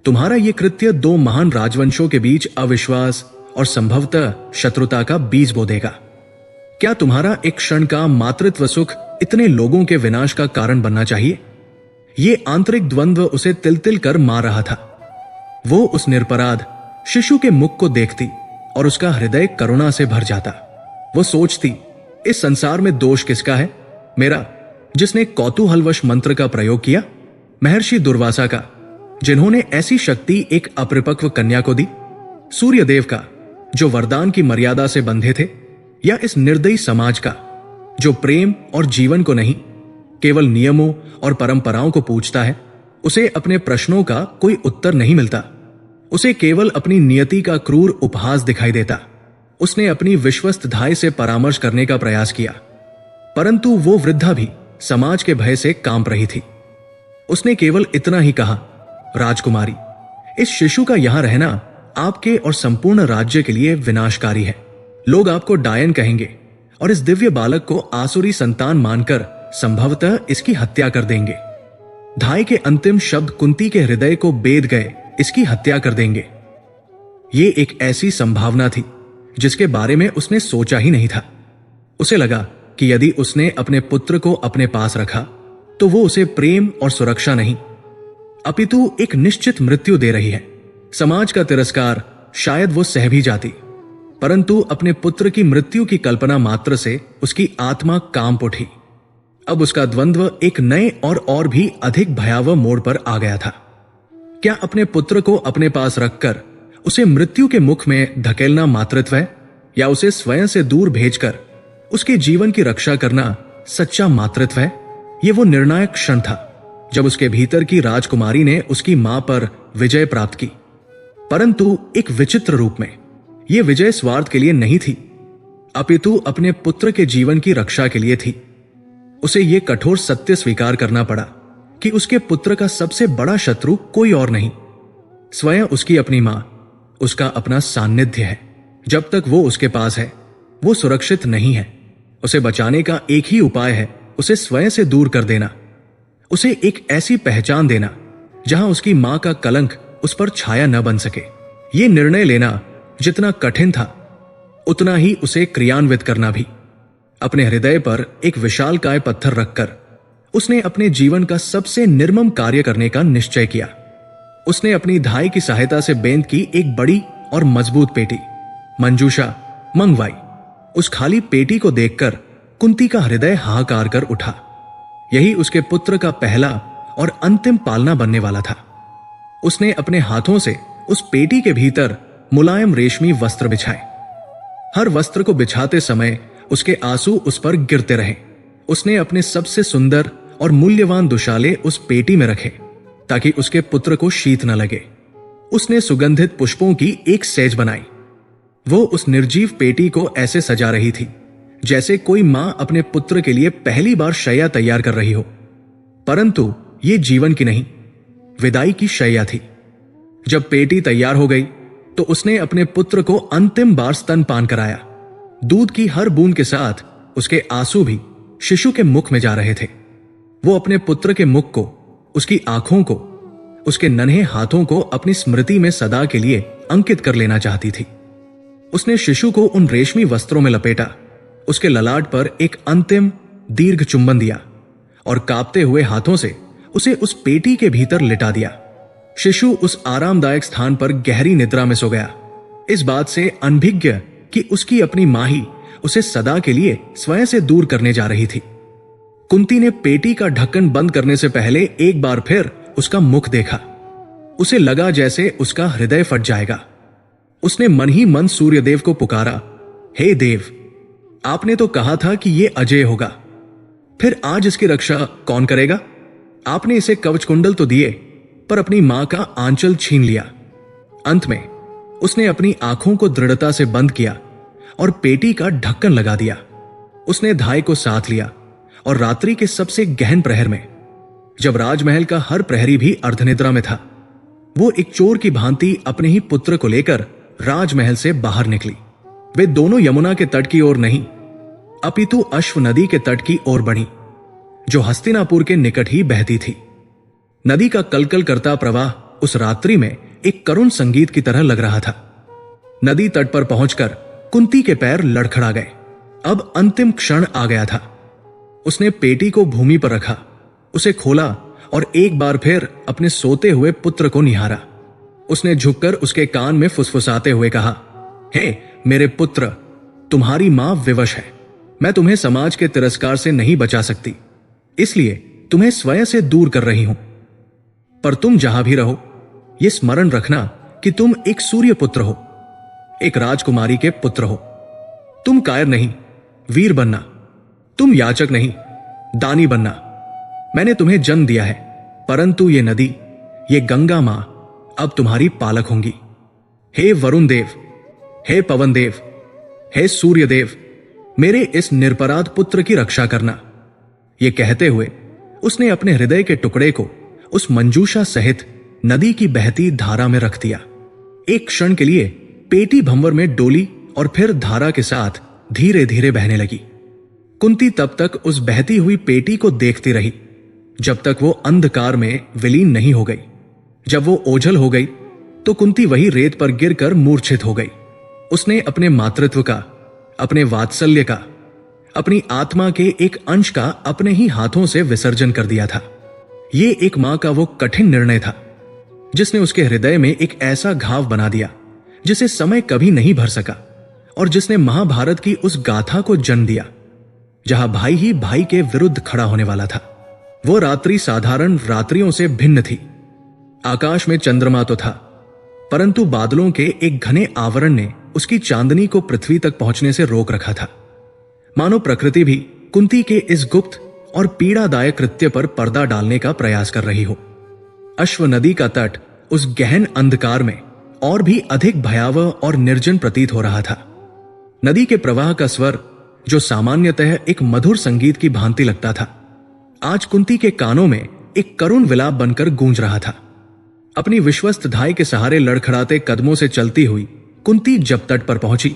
S1: तुम्हारा यह कृत्य दो महान राजवंशों के बीच अविश्वास और संभवतः शत्रुता का बीज बो देगा। क्या तुम्हारा एक क्षण का मातृत्व सुख इतने लोगों के विनाश का कारण बनना चाहिए? ये आंतरिक द्वंद्व उसे तिल तिल कर मार रहा था। वो उस निरपराध शिशु के मुख को देखती और उसका हृदय करुणा से भर जाता। वो सोचती, इस संसार में दोष किसका है? मेरा, जिसने कौतूहलवश मंत्र का प्रयोग किया, महर्षि दुर्वासा का, जिन्होंने ऐसी शक्ति एक अपरिपक्व कन्या को दी, सूर्यदेव का, जो वरदान की मर्यादा से बंधे थे, या इस निर्दयी समाज का, जो प्रेम और जीवन को नहीं, केवल नियमों और परंपराओं को पूछता है। उसे अपने प्रश्नों का कोई उत्तर नहीं मिलता। उसे केवल अपनी नियति का क्रूर उपहास दिखाई देता। उसने अपनी विश्वस्त धाय से परामर्श करने का प्रयास किया, परंतु वो वृद्धा भी समाज के भय से कांप रही थी। उसने केवल इतना ही कहा, राजकुमारी, इस शिशु का यहां रहना आपके और संपूर्ण राज्य के लिए विनाशकारी है। लोग आपको डायन कहेंगे और इस दिव्य बालक को आसुरी संतान मानकर संभवतः इसकी हत्या कर देंगे। धाई के अंतिम शब्द कुंती के हृदय को बेध गए, इसकी हत्या कर देंगे। ये एक ऐसी संभावना थी जिसके बारे में उसने सोचा ही नहीं था। उसे लगा कि यदि उसने अपने पुत्र को अपने पास रखा तो वो उसे प्रेम और सुरक्षा नहीं, अपितु एक निश्चित मृत्यु दे रही है। समाज का तिरस्कार शायद वो सह भी जाती, परंतु अपने पुत्र की मृत्यु की कल्पना मात्र से उसकी आत्मा कांप उठी। अब उसका द्वंद्व एक नए और भी अधिक भयावह मोड़ पर आ गया था। क्या अपने पुत्र को अपने पास रखकर उसे मृत्यु के मुख में धकेलना मातृत्व है, या उसे स्वयं से दूर भेजकर उसके जीवन की रक्षा करना सच्चा मातृत्व है? यह वो निर्णायक क्षण था जब उसके भीतर की राजकुमारी ने उसकी मां पर विजय प्राप्त की, परंतु एक विचित्र रूप में। यह विजय स्वार्थ के लिए नहीं थी, अपितु अपने पुत्र के जीवन की रक्षा के लिए थी। उसे यह कठोर सत्य स्वीकार करना पड़ा कि उसके पुत्र का सबसे बड़ा शत्रु कोई और नहीं, स्वयं उसकी अपनी मां, उसका अपना सान्निध्य है। जब तक वो उसके पास है वो सुरक्षित नहीं है। उसे बचाने का एक ही उपाय है उसे स्वयं से दूर कर देना, उसे एक ऐसी पहचान देना जहां उसकी मां का कलंक उस पर छाया न बन सके। ये निर्णय लेना जितना कठिन था उतना ही उसे क्रियान्वित करना भी। अपने हृदय पर एक विशालकाय पत्थर रखकर उसने अपने जीवन का सबसे निर्मम कार्य करने का निश्चय किया। उसने अपनी धाई की सहायता से बेंत की एक बड़ी और मजबूत पेटी मंजूषा मंगवाई। उस खाली पेटी को देखकर कुंती का हृदय हाहाकार कर उठा। यही उसके पुत्र का पहला और अंतिम पालना बनने वाला था। उसने अपने हाथों से उस पेटी के भीतर मुलायम रेशमी वस्त्र बिछाए। हर वस्त्र को बिछाते समय उसके आंसू उस पर गिरते रहे। उसने अपने सबसे सुंदर और मूल्यवान दुशाले उस पेटी में रखे ताकि उसके पुत्र को शीत न लगे। उसने सुगंधित पुष्पों की एक सेज बनाई। वो उस निर्जीव पेटी को ऐसे सजा रही थी जैसे कोई मां अपने पुत्र के लिए पहली बार शैया तैयार कर रही हो, परंतु ये जीवन की नहीं, विदाई की शैया थी। जब पेटी तैयार हो गई तो उसने अपने पुत्र को अंतिम बार स्तनपान कराया। दूध की हर बूंद के साथ उसके आंसू भी शिशु के मुख में जा रहे थे। वो अपने पुत्र के मुख को, उसकी आंखों को, उसके नन्हे हाथों को अपनी स्मृति में सदा के लिए अंकित कर लेना चाहती थी। उसने शिशु को उन रेशमी वस्त्रों में लपेटा, उसके ललाट पर एक अंतिम दीर्घ चुंबन दिया और कांपते हुए हाथों से उसे उस पेटी के भीतर लिटा दिया। शिशु उस आरामदायक स्थान पर गहरी निद्रा में सो गया, इस बात से अनभिज्ञ कि उसकी अपनी मां ही उसे सदा के लिए स्वयं से दूर करने जा रही थी। कुंती ने पेटी का ढक्कन बंद करने से पहले एक बार फिर उसका मुख देखा। उसे लगा जैसे उसका हृदय फट जाएगा। उसने मन ही मन सूर्यदेव को पुकारा, हे देव, आपने तो कहा था कि यह अजय होगा, फिर आज इसकी रक्षा कौन करेगा? आपने इसे कवच कुंडल तो दिए, पर अपनी मां का आंचल छीन लिया। अंत में उसने अपनी आंखों को दृढ़ता से बंद किया और पेटी का ढक्कन लगा दिया। उसने धाई को साथ लिया और रात्रि के सबसे गहन प्रहर में, जब राजमहल का हर प्रहरी भी अर्धनिद्रा में था, वो एक चोर की भांति अपने ही पुत्र को लेकर राजमहल से बाहर निकली। वे दोनों यमुना के तट की ओर नहीं, अपितु अश्व नदी के तट की ओर बढ़ी, जो हस्तिनापुर के निकट ही बहती थी। नदी का कलकल करता प्रवाह उस रात्रि में एक करुण संगीत की तरह लग रहा था। नदी तट पर पहुंचकर कुंती के पैर लड़खड़ा गए। अब अंतिम क्षण आ गया था। उसने पेटी को भूमि पर रखा, उसे खोला और एक बार फिर अपने सोते हुए पुत्र को निहारा। उसने झुककर उसके कान में फुसफुसाते हुए कहा, हे मेरे पुत्र, तुम्हारी मां विवश है। मैं तुम्हें समाज के तिरस्कार से नहीं बचा सकती, इसलिए तुम्हें स्वयं से दूर कर रही हूं। पर तुम जहां भी रहो, यह स्मरण रखना कि तुम एक सूर्य पुत्र हो, एक राजकुमारी के पुत्र हो। तुम कायर नहीं, वीर बनना। तुम याचक नहीं, दानी बनना। मैंने तुम्हें जन्म दिया है, परंतु ये नदी, ये गंगा मां अब तुम्हारी पालक होंगी। हे वरुण देव, हे पवन देव, हे सूर्य देव, मेरे इस निरपराध पुत्र की रक्षा करना। यह कहते हुए उसने अपने हृदय के टुकड़े को उस मंजूषा सहित नदी की बहती धारा में रख दिया। एक क्षण के लिए पेटी भंवर में डोली और फिर धारा के साथ धीरे धीरे बहने लगी। कुंती तब तक उस बहती हुई पेटी को देखती रही जब तक वो अंधकार में विलीन नहीं हो गई। जब वो ओझल हो गई तो कुंती वही रेत पर गिरकर मूर्छित हो गई। उसने अपने मातृत्व का, अपने वात्सल्य का, अपनी आत्मा के एक अंश का अपने ही हाथों से विसर्जन कर दिया था। ये एक मां का वो कठिन निर्णय था जिसने उसके हृदय में एक ऐसा घाव बना दिया जिसे समय कभी नहीं भर सका, और जिसने महाभारत की उस गाथा को जन्म दिया जहां भाई ही भाई के विरुद्ध खड़ा होने वाला था। वो रात्रि साधारण रात्रियों से भिन्न थी। आकाश में चंद्रमा तो था, परंतु बादलों के एक घने आवरण ने उसकी चांदनी को पृथ्वी तक पहुंचने से रोक रखा था। मानो प्रकृति भी कुंती के इस गुप्त और पीड़ादायक कृत्य पर पर्दा डालने का प्रयास कर रही हो। अश्व नदी का तट उस गहन अंधकार में और भी अधिक भयावह और निर्जन प्रतीत हो रहा था। नदी के प्रवाह का स्वर, जो सामान्यतः एक मधुर संगीत की भांति लगता था, आज कुंती के कानों में एक करुण विलाप बनकर गूंज रहा था। अपनी विश्वस्त धाई के सहारे लड़खड़ाते कदमों से चलती हुई कुंती जब तट पर पहुंची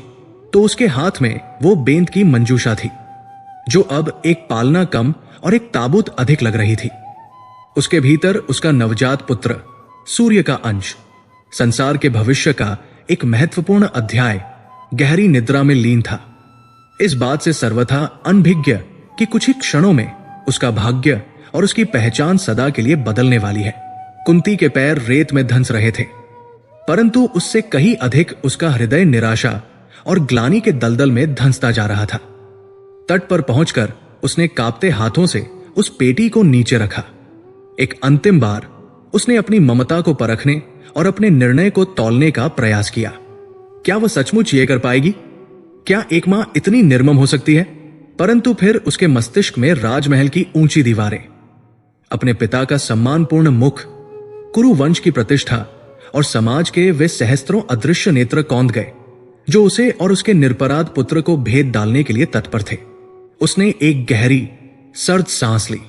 S1: तो उसके हाथ में वो बेंत की मंजूषा थी, जो अब एक पालना कम और एक ताबूत अधिक लग रही थी। उसके भीतर उसका नवजात पुत्र, सूर्य का अंश, संसार के भविष्य का एक महत्वपूर्ण अध्याय गहरी निद्रा में लीन था। इस बात से सर्वथा अनभिज्ञ कि कुछ ही क्षणों में उसका भाग्य और उसकी पहचान सदा के लिए बदलने वाली है। कुंती के पैर रेत में धंस रहे थे, परंतु उससे कहीं अधिक उसका हृदय निराशा और ग्लानि के दलदल में धंसता जा रहा था। तट पर पहुंचकर उसने कांपते हाथों से उस पेटी को नीचे रखा। एक अंतिम बार उसने अपनी ममता को परखने और अपने निर्णय को तौलने का प्रयास किया। क्या वह सचमुच ये कर पाएगी? क्या एक मां इतनी निर्मम हो सकती है? परंतु फिर उसके मस्तिष्क में राजमहल की ऊंची दीवारें, अपने पिता का सम्मानपूर्ण मुख, कुरु वंश की प्रतिष्ठा और समाज के वे सहस्त्रों अदृश्य नेत्र कौंध गए जो उसे और उसके निरपराध पुत्र को भेद डालने के लिए तत्पर थे। उसने एक गहरी सर्द सांस ली।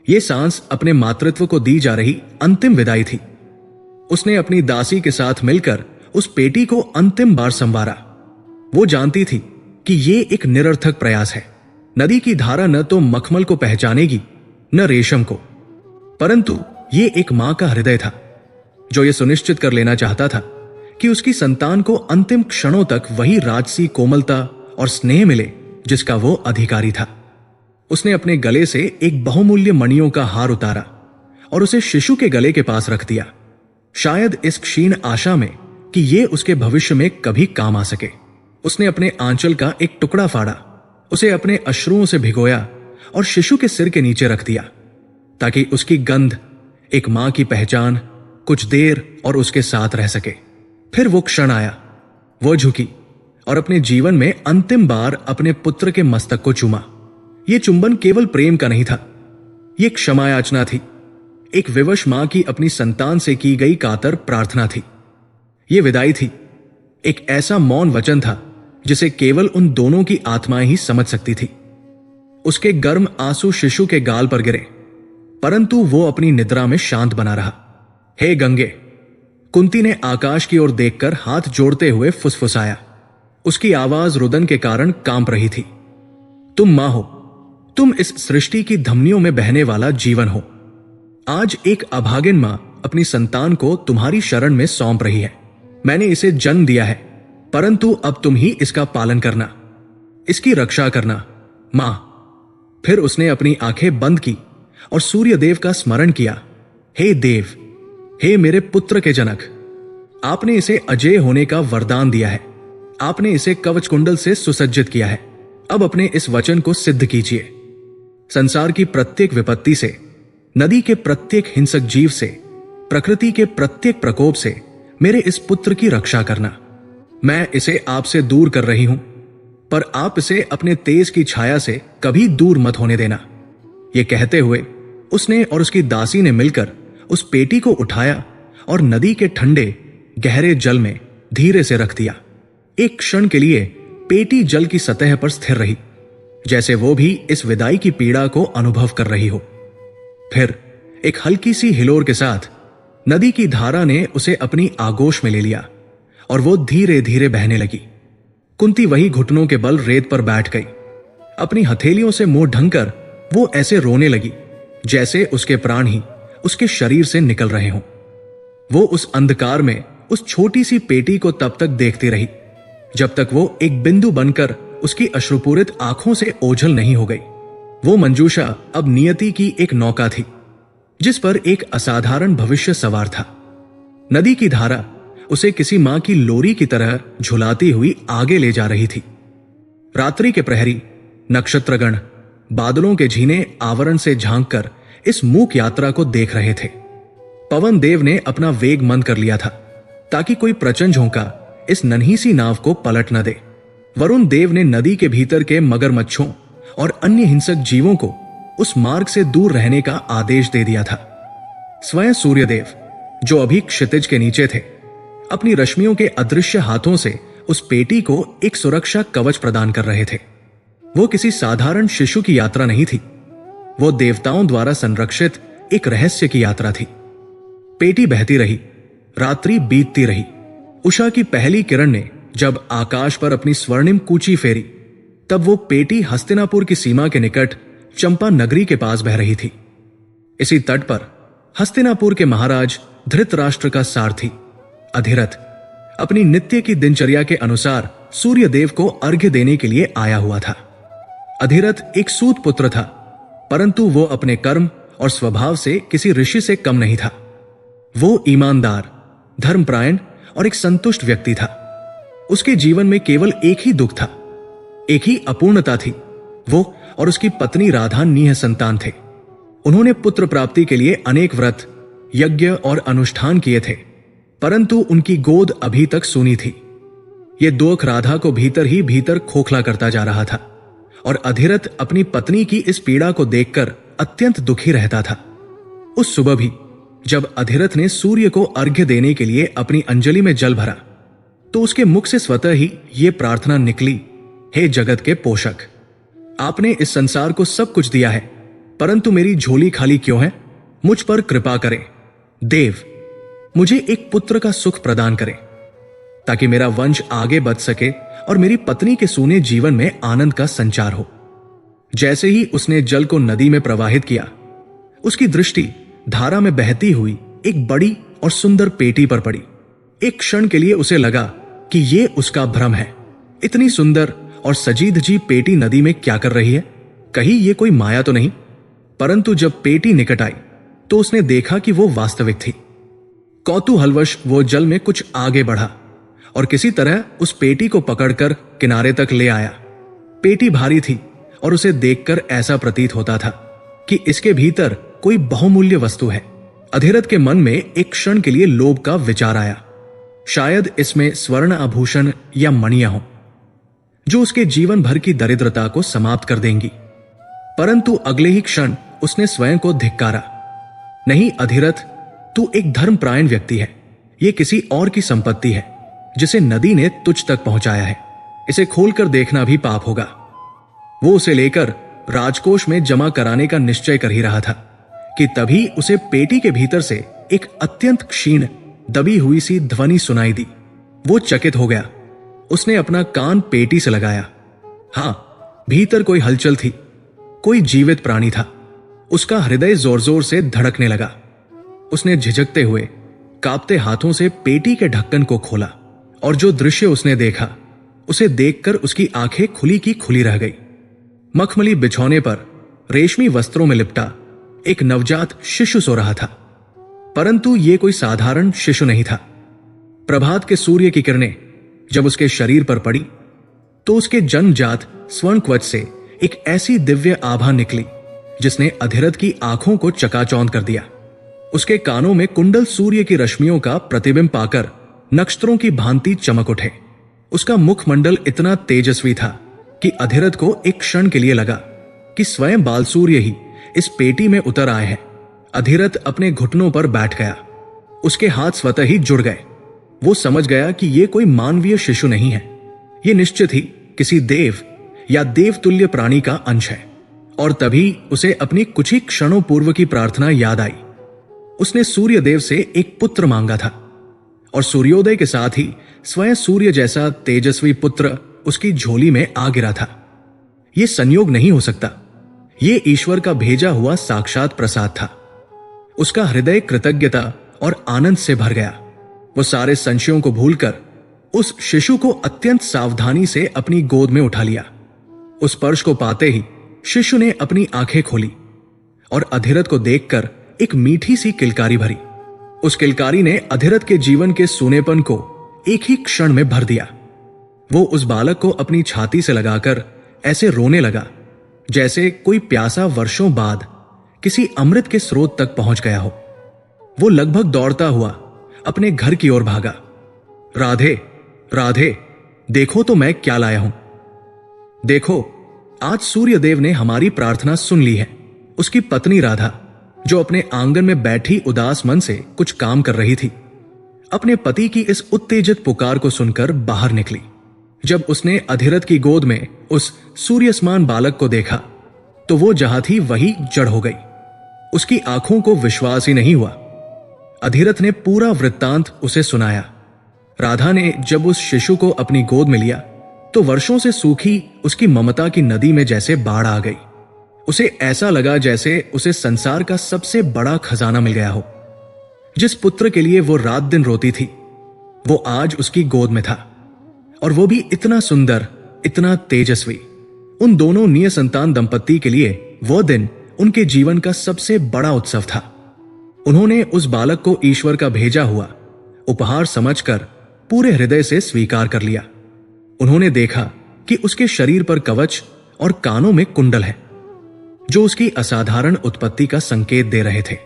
S1: ये सांस अपने मातृत्व को दी जा रही अंतिम विदाई थी। उसने अपनी दासी के साथ मिलकर उस पेटी को अंतिम बार संवारा। वो जानती थी कि ये एक निरर्थक प्रयास है। नदी की धारा न तो मखमल को पहचानेगी न रेशम को, परंतु ये एक मां का हृदय था जो ये सुनिश्चित कर लेना चाहता था कि उसकी संतान को अंतिम क्षणों तक वही राजसी कोमलता और स्नेह मिले जिसका वो अधिकारी था। उसने अपने गले से एक बहुमूल्य मणियों का हार उतारा और उसे शिशु के गले के पास रख दिया, शायद इस क्षीण आशा में कि ये उसके भविष्य में कभी काम आ सके। उसने अपने आंचल का एक टुकड़ा फाड़ा, उसे अपने अश्रुओं से भिगोया और शिशु के सिर के नीचे रख दिया ताकि उसकी गंध, एक मां की पहचान, कुछ देर और उसके साथ रह सके। फिर वो क्षण आया। वो झुकी और अपने जीवन में अंतिम बार अपने पुत्र के मस्तक को चूमा। ये चुंबन केवल प्रेम का नहीं था, ये क्षमा याचना थी, एक विवश मां की अपनी संतान से की गई कातर प्रार्थना थी। ये विदाई थी, एक ऐसा मौन वचन था जिसे केवल उन दोनों की आत्माएं ही समझ सकती थी। उसके गर्म आंसू शिशु के गाल पर गिरे, परंतु वो अपनी निद्रा में शांत बना रहा। हे गंगे, कुंती ने आकाश की ओर देखकर हाथ जोड़ते हुए फुसफुसाया। उसकी आवाज रुदन के कारण कांप रही थी। तुम मां हो, तुम इस सृष्टि की धमनियों में बहने वाला जीवन हो। आज एक अभागिन मां अपनी संतान को तुम्हारी शरण में सौंप रही है। मैंने इसे जन्म दिया है, परंतु अब तुम ही इसका पालन करना, इसकी रक्षा करना, मां। फिर उसने अपनी आंखें बंद की और सूर्यदेव का स्मरण किया। हे देव, हे मेरे पुत्र के जनक, आपने इसे अजेय होने का वरदान दिया है। आपने इसे कवच कुंडल से सुसज्जित किया है। अब अपने इस वचन को सिद्ध कीजिए। संसार की प्रत्येक विपत्ति से, नदी के प्रत्येक हिंसक जीव से, प्रकृति के प्रत्येक प्रकोप से मेरे इस पुत्र की रक्षा करना। मैं इसे आपसे दूर कर रही हूं, पर आप इसे अपने तेज की छाया से कभी दूर मत होने देना। यह कहते हुए उसने और उसकी दासी ने मिलकर उस पेटी को उठाया और नदी के ठंडे गहरे जल में धीरे से रख दिया। एक क्षण के लिए पेटी जल की सतह पर स्थिर रही, जैसे वो भी इस विदाई की पीड़ा को अनुभव कर रही हो। फिर एक हल्की सी हिलोर के साथ नदी की धारा ने उसे अपनी आगोश में ले लिया और वो धीरे धीरे बहने लगी। कुंती वही घुटनों के बल रेत पर बैठ गई। अपनी हथेलियों से मुंह ढंककर वो ऐसे रोने लगी जैसे उसके प्राण ही उसके शरीर से निकल रहे हों। वो उस अंधकार में उस छोटी सी पेटी को तब तक देखती रही जब तक वो एक बिंदु बनकर उसकी अश्रुपूरित आंखों से ओझल नहीं हो गई। वो मंजूषा अब नियति की एक नौका थी जिस पर एक असाधारण भविष्य सवार था। नदी की धारा उसे किसी मां की लोरी की तरह झुलाती हुई आगे ले जा रही थी। रात्रि के प्रहरी नक्षत्रगण बादलों के झीने आवरण से झांककर इस मूक यात्रा को देख रहे थे। पवन देव ने अपना वेग मंद कर लिया था ताकि कोई प्रचंड झोंका इस नन्ही सी नाव को पलट न दे। वरुण देव ने नदी के भीतर के मगरमच्छों और अन्य हिंसक जीवों को उस मार्ग से दूर रहने का आदेश दे दिया था। स्वयं सूर्यदेव, जो अभी क्षितिज के नीचे थे, अपनी रश्मियों के अदृश्य हाथों से उस पेटी को एक सुरक्षा कवच प्रदान कर रहे थे। वो किसी साधारण शिशु की यात्रा नहीं थी, वो देवताओं द्वारा संरक्षित एक रहस्य की यात्रा थी। पेटी बहती रही, रात्रि बीतती रही। उषा की पहली किरण ने जब आकाश पर अपनी स्वर्णिम कूची फेरी, तब वो पेटी हस्तिनापुर की सीमा के निकट चंपा नगरी के पास बह रही थी। इसी तट पर हस्तिनापुर के महाराज धृतराष्ट्र का सारथी अधिरथ अपनी नित्य की दिनचर्या के अनुसार सूर्यदेव को अर्घ्य देने के लिए आया हुआ था। अधिरथ एक सूत पुत्र था, परंतु वो अपने कर्म और स्वभाव से किसी ऋषि से कम नहीं था। वो ईमानदार, धर्मपरायण और एक संतुष्ट व्यक्ति था। उसके जीवन में केवल एक ही दुख था, एक ही अपूर्णता थी। वो और उसकी पत्नी राधा नीह संतान थे। उन्होंने पुत्र प्राप्ति के लिए अनेक व्रत, यज्ञ और अनुष्ठान किए थे, परंतु उनकी गोद अभी तक सूनी थी। ये दुख राधा को भीतर ही भीतर खोखला करता जा रहा था और अधिरथ अपनी पत्नी की इस पीड़ा को देखकर अत्यंत दुखी रहता था। उस सुबह भी जब अधिरथ ने सूर्य को अर्घ्य देने के लिए अपनी अंजलि में जल भरा, तो उसके मुख से स्वतः ही ये प्रार्थना निकली, हे जगत के पोषक, आपने इस संसार को सब कुछ दिया है, परंतु मेरी झोली खाली क्यों है? मुझ पर कृपा करें देव, मुझे एक पुत्र का सुख प्रदान करें ताकि मेरा वंश आगे बढ़ सके और मेरी पत्नी के सूने जीवन में आनंद का संचार हो। जैसे ही उसने जल को नदी में प्रवाहित किया, उसकी दृष्टि धारा में बहती हुई एक बड़ी और सुंदर पेटी पर पड़ी। एक क्षण के लिए उसे लगा कि ये उसका भ्रम है। इतनी सुंदर और सजी धजी पेटी नदी में क्या कर रही है? कहीं ये कोई माया तो नहीं? परंतु जब पेटी निकट आई तो उसने देखा कि वो वास्तविक थी। कौतूहलवश वो जल में कुछ आगे बढ़ा और किसी तरह उस पेटी को पकड़कर किनारे तक ले आया। पेटी भारी थी और उसे देखकर ऐसा प्रतीत होता था कि इसके भीतर कोई बहुमूल्य वस्तु है। अधिरथ के मन में एक क्षण के लिए लोभ का विचार आया। शायद इसमें स्वर्ण आभूषण या मणियां हों जो उसके जीवन भर की दरिद्रता को समाप्त कर देंगी। परंतु अगले ही क्षण उसने स्वयं को धिक्कारा। नहीं अधिरथ, तू एक धर्मपरायण व्यक्ति है। यह किसी और की संपत्ति है जिसे नदी ने तुझ तक पहुंचाया है। इसे खोलकर देखना भी पाप होगा। वो उसे लेकर राजकोष में जमा कराने का निश्चय कर ही रहा था कि तभी उसे पेटी के भीतर से एक अत्यंत क्षीण दबी हुई सी ध्वनि सुनाई दी। वो चकित हो गया। उसने अपना कान पेटी से लगाया। हां, भीतर कोई हलचल थी, कोई जीवित प्राणी था। उसका हृदय जोर जोर से धड़कने लगा। उसने झिझकते हुए कांपते हाथों से पेटी के ढक्कन को खोला और जो दृश्य उसने देखा उसे देखकर उसकी आंखें खुली की खुली रह गई। मखमली बिछौने पर रेशमी वस्त्रों में लिपटा एक नवजात शिशु सो रहा था, परंतु यह कोई साधारण शिशु नहीं था। प्रभात के सूर्य की किरणें जब उसके शरीर पर पड़ी तो उसके जन्मजात स्वर्ण कवच से एक ऐसी दिव्य आभा निकली जिसने अधिरथ की आंखों को चकाचौंध कर दिया। उसके कानों में कुंडल सूर्य की रश्मियों का प्रतिबिंब पाकर नक्षत्रों की भांति चमक उठे। उसका मुखमंडल इतना तेजस्वी था कि अधिरथ को एक क्षण के लिए लगा कि स्वयं बाल सूर्य ही इस पेटी में उतर आए हैं। अधिरथ अपने घुटनों पर बैठ गया। उसके हाथ स्वतः ही जुड़ गए। वो समझ गया कि यह कोई मानवीय शिशु नहीं है, यह निश्चित ही किसी देव या देवतुल्य प्राणी का अंश है। और तभी उसे अपनी कुछ ही क्षणों पूर्व की प्रार्थना याद आई। उसने सूर्यदेव से एक पुत्र मांगा था और सूर्योदय के साथ ही स्वयं सूर्य जैसा तेजस्वी पुत्र उसकी झोली में आ गिरा था। यह संयोग नहीं हो सकता, ये ईश्वर का भेजा हुआ साक्षात प्रसाद था। उसका हृदय कृतज्ञता और आनंद से भर गया। वो सारे संशयों को भूलकर उस शिशु को अत्यंत सावधानी से अपनी गोद में उठा लिया। उस स्पर्श को पाते ही शिशु ने अपनी आंखें खोली और अधिरथ को देखकर एक मीठी सी किलकारी भरी। उस किलकारी ने अधिरथ के जीवन के सूनेपन को एक ही क्षण में भर दिया। वो उस बालक को अपनी छाती से लगाकर ऐसे रोने लगा जैसे कोई प्यासा वर्षों बाद किसी अमृत के स्रोत तक पहुंच गया हो। वो लगभग दौड़ता हुआ अपने घर की ओर भागा। राधे, राधे, देखो तो मैं क्या लाया हूं। देखो, आज सूर्यदेव ने हमारी प्रार्थना सुन ली है। उसकी पत्नी राधा, जो अपने आंगन में बैठी उदास मन से कुछ काम कर रही थी, अपने पति की इस उत्तेजित पुकार को सुनकर बाहर निकली। जब उसने अधिरथ की गोद में उस सूर्यसमान बालक को देखा तो वो जहां थी वही जड़ हो गई। उसकी आंखों को विश्वास ही नहीं हुआ। अधिरथ ने पूरा वृत्तांत उसे सुनाया। राधा ने जब उस शिशु को अपनी गोद में लिया तो वर्षों से सूखी उसकी ममता की नदी में जैसे बाढ़ आ गई। उसे ऐसा लगा जैसे उसे संसार का सबसे बड़ा खजाना मिल गया हो। जिस पुत्र के लिए वो रात दिन रोती थी, वो आज उसकी गोद में था, और वो भी इतना सुंदर, इतना तेजस्वी। उन दोनों निसंतान दंपत्ति के लिए वो दिन उनके जीवन का सबसे बड़ा उत्सव था। उन्होंने उस बालक को ईश्वर का भेजा हुआ उपहार समझकर पूरे हृदय से स्वीकार कर लिया। उन्होंने देखा कि उसके शरीर पर कवच और कानों में कुंडल है, जो उसकी असाधारण उत्पत्ति का संकेत दे रहे थे।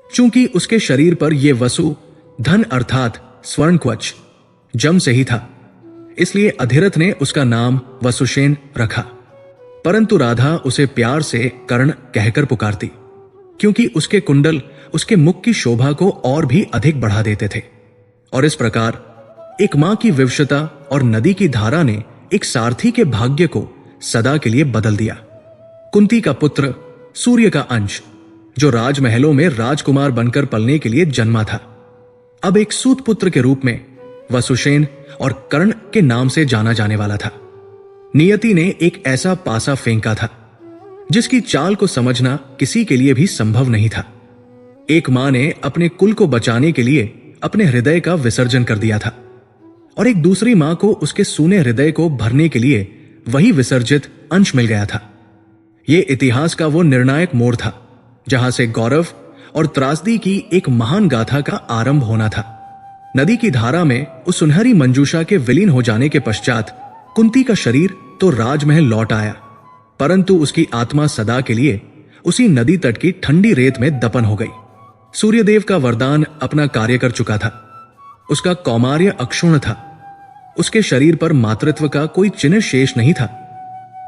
S1: चूंकि उसके शरीर पर यह वसु धन अर्थात स्वर्ण कवच जम से ही था, इसलिए अधिरथ ने उसका नाम वसुसेन रखा। परंतु राधा उसे प्यार से कर्ण कहकर पुकारती, क्योंकि उसके कुंडल उसके मुख की शोभा को और भी अधिक बढ़ा देते थे। और इस प्रकार एक मां की विवशता और नदी की धारा ने एक सारथी के भाग्य को सदा के लिए बदल दिया। कुंती का पुत्र सूर्य का अंश, जो राजमहलों में राजकुमार बनकर पलने के लिए जन्मा था, अब एक सूत पुत्र के रूप में वसुसेन और कर्ण के नाम से जाना जाने वाला था। नियति ने एक ऐसा पासा फेंका था जिसकी चाल को समझना किसी के लिए भी संभव नहीं था। एक मां ने अपने कुल को बचाने के लिए अपने हृदय का विसर्जन कर दिया था, और एक दूसरी मां को उसके सूने हृदय को भरने के लिए वही विसर्जित अंश मिल गया था। यह इतिहास का वो निर्णायक मोड़ था जहां से गौरव और त्रासदी की एक महान गाथा का आरंभ होना था। नदी की धारा में उस सुनहरी मंजूषा के विलीन हो जाने के पश्चात कुंती का शरीर तो राजमहल लौट आया, परंतु उसकी आत्मा सदा के लिए उसी नदी तट की ठंडी रेत में दफन हो गई। सूर्यदेव का वरदान अपना कार्य कर चुका था। उसका कौमार्य अक्षुण्ण था। उसके शरीर पर मातृत्व का कोई चिन्ह शेष नहीं था,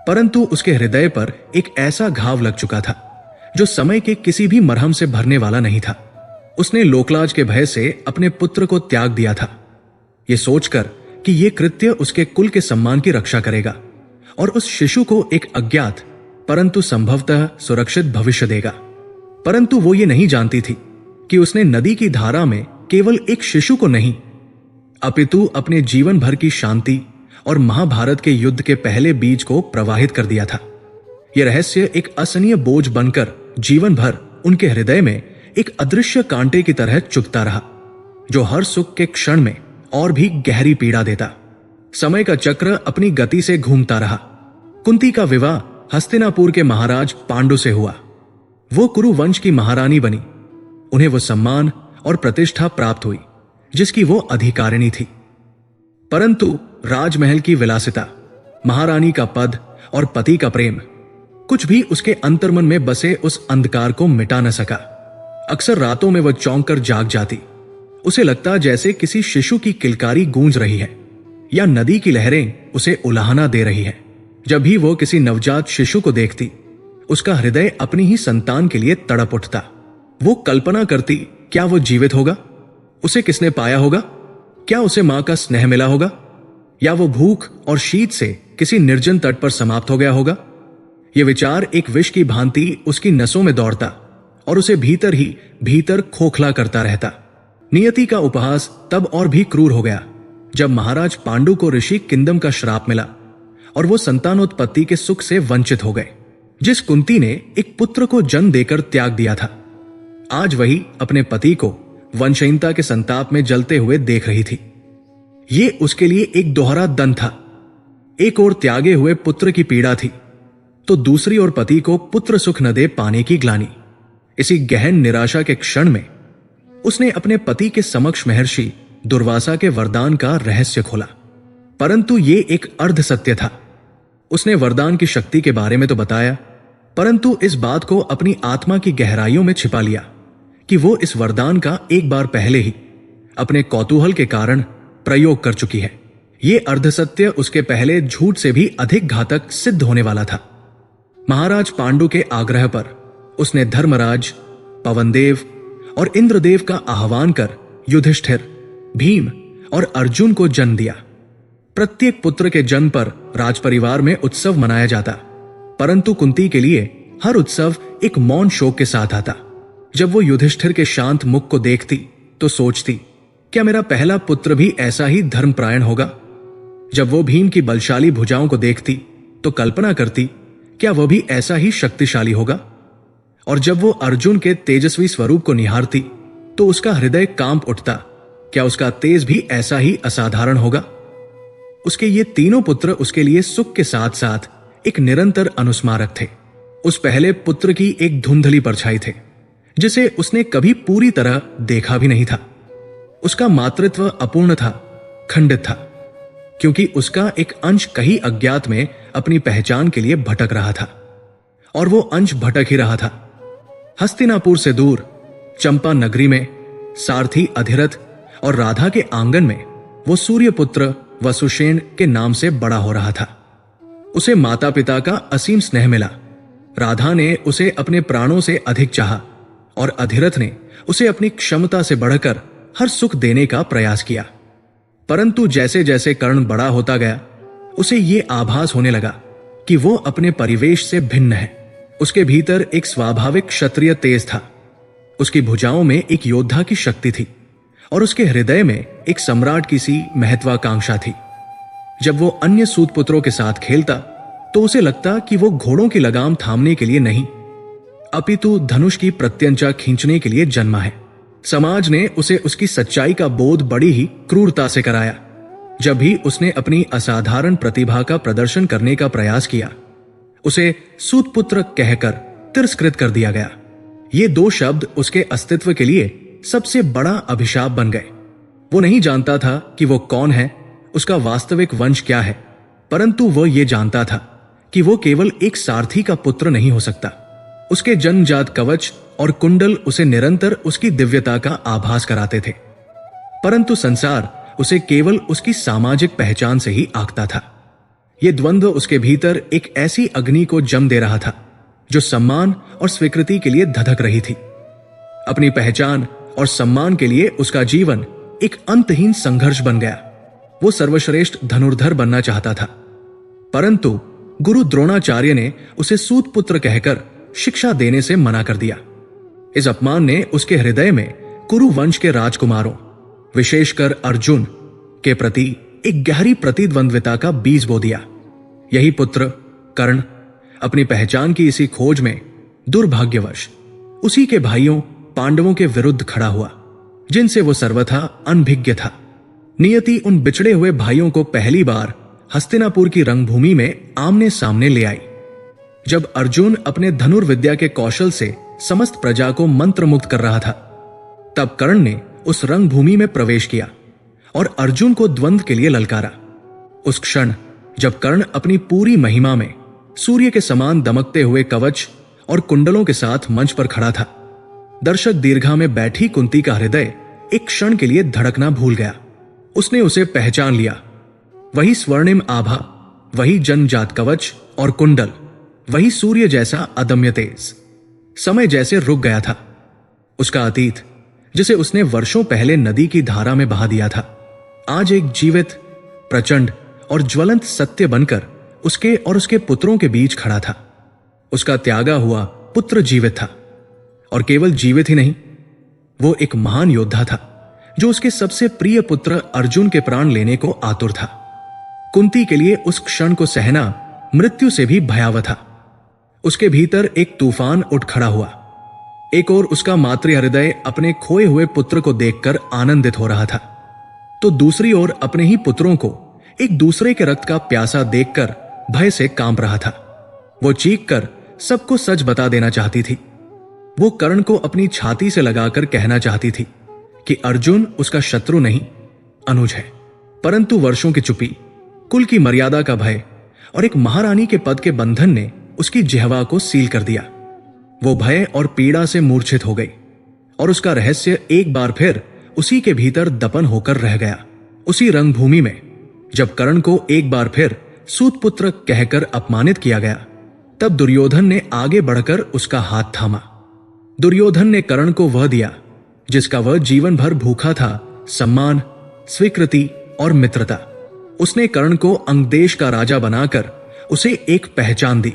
S1: परंतु उसके हृदय पर एक ऐसा घाव लग चुका था जो समय के किसी भी मरहम से भरने वाला नहीं था। उसने लोकलाज के भय से अपने पुत्र को त्याग दिया था, यह सोचकर कि यह कृत्य उसके कुल के सम्मान की रक्षा करेगा और उस शिशु को एक अज्ञात परंतु संभवतः सुरक्षित भविष्य देगा। परंतु वो ये नहीं जानती थी कि उसने नदी की धारा में केवल एक शिशु को नहीं, अपितु अपने जीवन भर की शांति और महाभारत के युद्ध के पहले बीज को प्रवाहित कर दिया था। यह रहस्य एक असहनीय बोझ बनकर जीवन भर उनके हृदय में एक अदृश्य कांटे की तरह चुभता रहा, जो हर सुख के क्षण में और भी गहरी पीड़ा देता। समय का चक्र अपनी गति से घूमता रहा। कुंती का विवाह हस्तिनापुर के महाराज पांडु से हुआ। वो कुरु वंश की महारानी बनी। उन्हें वो सम्मान और प्रतिष्ठा प्राप्त हुई जिसकी वो अधिकारिणी थी। परंतु राजमहल की विलासिता, महारानी का पद और पति का प्रेम कुछ भी उसके अंतर्मन में बसे उस अंधकार को मिटा न सका। अक्सर रातों में वह चौंक कर जाग जाती। उसे लगता जैसे किसी शिशु की किलकारी गूंज रही है या नदी की लहरें उसे उलाहना दे रही है। जब भी वो किसी नवजात शिशु को देखती, उसका हृदय अपनी ही संतान के लिए तड़प उठता। वो कल्पना करती, क्या वो जीवित होगा? उसे किसने पाया होगा? क्या उसे मां का स्नेह मिला होगा? या वो भूख और शीत से किसी निर्जन तट पर समाप्त हो गया होगा? यह विचार एक विष की भांति उसकी नसों में दौड़ता और उसे भीतर ही भीतर खोखला करता रहता। नियति का उपहास तब और भी क्रूर हो गया जब महाराज पांडु को ऋषि किंदम का श्राप मिला और वो संतानोत्पत्ति के सुख से वंचित हो गए, जिस कुंती ने एक पुत्र को जन्म देकर त्याग दिया था। आज वही अपने पति को वंशहीनता के संताप में जलते हुए देख रही थी। ये उसके लिए एक दोहरा दंड था। एक ओर त्यागे हुए पुत्र की पीड़ा थी, तो दूसरी ओर पति को पुत्र सुख न दे पाने की ग्लानि। इसी गहन निराशा के क्षण में उसने अपने पति के समक्ष महर्षि दुर्वासा के वरदान का रहस्य खोला, परंतु ये एक अर्ध सत्य था। उसने वरदान की शक्ति के बारे में तो बताया, परंतु इस बात को अपनी आत्मा की गहराइयों में छिपा लिया कि वो इस वरदान का एक बार पहले ही अपने कौतूहल के कारण प्रयोग कर चुकी है। ये अर्धसत्य उसके पहले झूठ से भी अधिक घातक सिद्ध होने वाला था। महाराज पांडु के आग्रह पर उसने धर्मराज, पवनदेव और इंद्रदेव का आह्वान कर युधिष्ठिर, भीम और अर्जुन को जन्म दिया। प्रत्येक पुत्र के जन्म पर राजपरिवार में उत्सव मनाया जाता, परंतु कुंती के लिए हर उत्सव एक मौन शोक के साथ आता। जब वो युधिष्ठिर के शांत मुख को देखती तो सोचती, क्या मेरा पहला पुत्र भी ऐसा ही धर्मपरायण होगा? जब वो भीम की बलशाली भुजाओं को देखती तो कल्पना करती, क्या वह भी ऐसा ही शक्तिशाली होगा? और जब वो अर्जुन के तेजस्वी स्वरूप को निहारती तो उसका हृदय कांप उठता, क्या उसका तेज भी ऐसा ही असाधारण होगा? उसके ये तीनों पुत्र उसके लिए सुख के साथ साथ एक निरंतर अनुस्मारक थे। उस पहले पुत्र की एक धुंधली परछाई थे, जिसे उसने कभी पूरी तरह देखा भी नहीं था। उसका मातृत्व अपूर्ण था, खंडित था, क्योंकि उसका एक अंश कहीं अज्ञात में अपनी पहचान के लिए भटक रहा था, और वो अंश भटक ही रहा था। हस्तिनापुर से दूर चंपा नगरी में सारथी अधिरथ और राधा के आंगन में वो सूर्यपुत्र वसुषेण के नाम से बड़ा हो रहा था। उसे माता पिता का असीम स्नेह मिला। राधा ने उसे अपने प्राणों से अधिक चाहा और अधिरथ ने उसे अपनी क्षमता से बढ़कर हर सुख देने का प्रयास किया। परंतु जैसे जैसे कर्ण बड़ा होता गया, उसे ये आभास होने लगा कि वो अपने परिवेश से भिन्न है। उसके भीतर एक स्वाभाविक क्षत्रिय तेज था, उसकी भुजाओं में एक योद्धा की शक्ति थी और उसके हृदय में एक सम्राट की सी महत्वाकांक्षा थी। जब वो अन्य सूतपुत्रों के साथ खेलता तो उसे लगता कि वो घोड़ों की लगाम थामने के लिए नहीं, अपितु धनुष की प्रत्यंचा खींचने के लिए जन्मा है। समाज ने उसे उसकी सच्चाई का बोध बड़ी ही क्रूरता से कराया। जब भी उसने अपनी असाधारण प्रतिभा का प्रदर्शन करने का प्रयास किया, उसे सूतपुत्र कहकर तिरस्कृत कर दिया गया। ये दो शब्द उसके अस्तित्व के लिए सबसे बड़ा अभिशाप बन गए। वो नहीं जानता था कि वो कौन है, उसका वास्तविक वंश क्या है, परंतु वो ये जानता था कि वो केवल एक सारथी का पुत्र नहीं हो सकता। उसके जन्मजात कवच और कुंडल उसे निरंतर उसकी दिव्यता का आभास कराते थे, परंतु संसार उसे केवल उसकी सामाजिक पहचान से ही आंकता था। यह द्वंद्व उसके भीतर एक ऐसी अग्नि को जन्म दे रहा था जो सम्मान और स्वीकृति के लिए धधक रही थी। अपनी पहचान और सम्मान के लिए उसका जीवन एक अंतहीन संघर्ष बन गया। वो सर्वश्रेष्ठ धनुर्धर बनना चाहता था, परंतु गुरु द्रोणाचार्य ने उसे सूतपुत्र कहकर शिक्षा देने से मना कर दिया। इस अपमान ने उसके हृदय में कुरु वंश के राजकुमारों, विशेषकर अर्जुन के प्रति एक गहरी प्रतिद्वंद्विता का बीज बो दिया। यही पुत्र कर्ण अपनी पहचान की इसी खोज में दुर्भाग्यवश उसी के भाइयों पांडवों के विरुद्ध खड़ा हुआ, जिनसे वो सर्वथा अनभिज्ञ था। नियति उन बिछड़े हुए भाइयों को पहली बार हस्तिनापुर की रंगभूमि में आमने सामने ले आई। जब अर्जुन अपने धनुर्विद्या के कौशल से समस्त प्रजा को मंत्रमुग्ध कर रहा था, तब कर्ण ने उस रंगभूमि में प्रवेश किया और अर्जुन को द्वंद्व के लिए ललकारा। उस क्षण जब कर्ण अपनी पूरी महिमा में सूर्य के समान दमकते हुए कवच और कुंडलों के साथ मंच पर खड़ा था, दर्शक दीर्घा में बैठी कुंती का हृदय एक क्षण के लिए धड़कना भूल गया। उसने उसे पहचान लिया। वही स्वर्णिम आभा, वही जन्मजात कवच और कुंडल, वही सूर्य जैसा अदम्य तेज। समय जैसे रुक गया था। उसका अतीत, जिसे उसने वर्षों पहले नदी की धारा में बहा दिया था, आज एक जीवित, प्रचंड और ज्वलंत सत्य बनकर उसके और उसके पुत्रों के बीच खड़ा था। उसका त्यागा हुआ पुत्र जीवित था, और केवल जीवित ही नहीं, वो एक महान योद्धा था जो उसके सबसे प्रिय पुत्र अर्जुन के प्राण लेने को आतुर था। कुंती के लिए उस क्षण को सहना मृत्यु से भी भयावह था। उसके भीतर एक तूफान उठ खड़ा हुआ। एक ओर उसका मातृ हृदय अपने खोए हुए पुत्र को देखकर आनंदित हो रहा था, तो दूसरी ओर अपने ही पुत्रों को एक दूसरे के रक्त का प्यासा देखकर भय से कांप रहा था। वो चीख कर सबको सच बता देना चाहती थी। वो कर्ण को अपनी छाती से लगाकर कहना चाहती थी कि अर्जुन उसका शत्रु नहीं, अनुज है। परंतु वर्षों की चुप्पी, कुल की मर्यादा का भय और एक महारानी के पद के बंधन ने उसकी जिह्वा को सील कर दिया। वो भय और पीड़ा से मूर्छित हो गई और उसका रहस्य एक बार फिर उसी के भीतर दफन होकर रह गया। उसी रंगभूमि में जब कर्ण को एक बार फिर सूतपुत्र कहकर अपमानित किया गया, तब दुर्योधन ने आगे बढ़कर उसका हाथ थामा। दुर्योधन ने कर्ण को वह दिया जिसका वह जीवन भर भूखा था, सम्मान, स्वीकृति और मित्रता। उसने कर्ण को अंगदेश का राजा बनाकर उसे एक पहचान दी।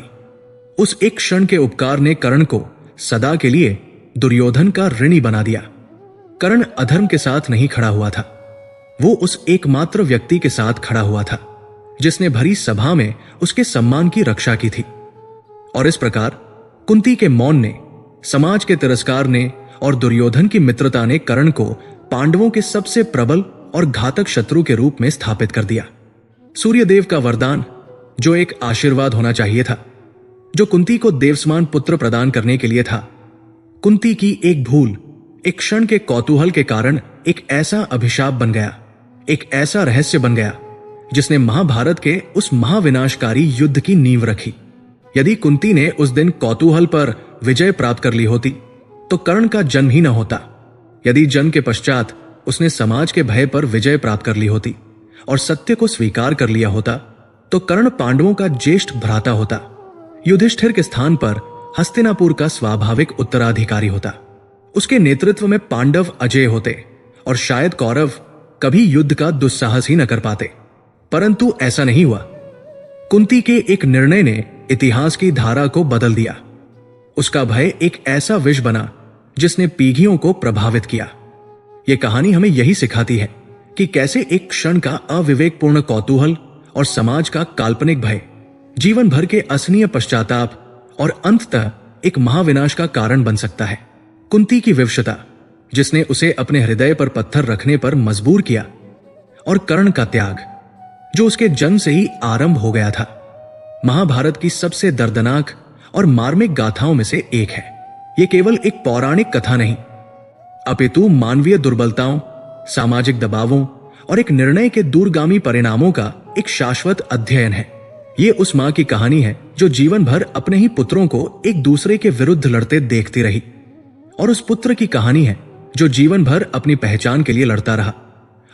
S1: उस एक क्षण के उपकार ने कर्ण को सदा के लिए दुर्योधन का ऋणी बना दिया। कर्ण अधर्म के साथ नहीं खड़ा हुआ था, वो उस एकमात्र व्यक्ति के साथ खड़ा हुआ था जिसने भरी सभा में उसके सम्मान की रक्षा की थी। और इस प्रकार कुंती के मौन ने, समाज के तिरस्कार ने और दुर्योधन की मित्रता ने कर्ण को पांडवों के सबसे प्रबल और घातक शत्रु के रूप में स्थापित कर दिया। सूर्यदेव का वरदान, जो एक आशीर्वाद होना चाहिए था, जो कुंती को देवसमान पुत्र प्रदान करने के लिए था, कुंती की एक भूल, एक क्षण के कौतूहल के कारण एक ऐसा अभिशाप बन गया, एक ऐसा रहस्य बन गया जिसने महाभारत के उस महाविनाशकारी युद्ध की नींव रखी। यदि कुंती ने उस दिन कौतूहल पर विजय प्राप्त कर ली होती तो कर्ण का जन्म ही न होता। यदि जन्म के पश्चात उसने समाज के भय पर विजय प्राप्त कर ली होती और सत्य को स्वीकार कर लिया होता तो कर्ण पांडवों का ज्येष्ठ भ्राता होता, युधिष्ठिर के स्थान पर हस्तिनापुर का स्वाभाविक उत्तराधिकारी होता। उसके नेतृत्व में पांडव अजय होते और शायद कौरव कभी युद्ध का दुस्साहस ही न कर पाते। परंतु ऐसा नहीं हुआ। कुंती के एक निर्णय ने इतिहास की धारा को बदल दिया। उसका भय एक ऐसा विष बना जिसने पीढ़ियों को प्रभावित किया। यह कहानी हमें यही सिखाती है कि कैसे एक क्षण का अविवेकपूर्ण कौतूहल और समाज का काल्पनिक भय जीवन भर के असनीय पश्चाताप और अंततः एक महाविनाश का कारण बन सकता है। कुंती की विवशता, जिसने उसे अपने हृदय पर पत्थर रखने पर मजबूर किया, और कर्ण का त्याग, जो उसके जन्म से ही आरंभ हो गया था, महाभारत की सबसे दर्दनाक और मार्मिक गाथाओं में से एक है। यह केवल एक पौराणिक कथा नहीं, अपितु मानवीय दुर्बलताओं, सामाजिक दबावों और एक निर्णय के दूरगामी परिणामों का एक शाश्वत अध्ययन है। ये उस मां की कहानी है जो जीवन भर अपने ही पुत्रों को एक दूसरे के विरुद्ध लड़ते देखती रही, और उस पुत्र की कहानी है जो जीवन भर अपनी पहचान के लिए लड़ता रहा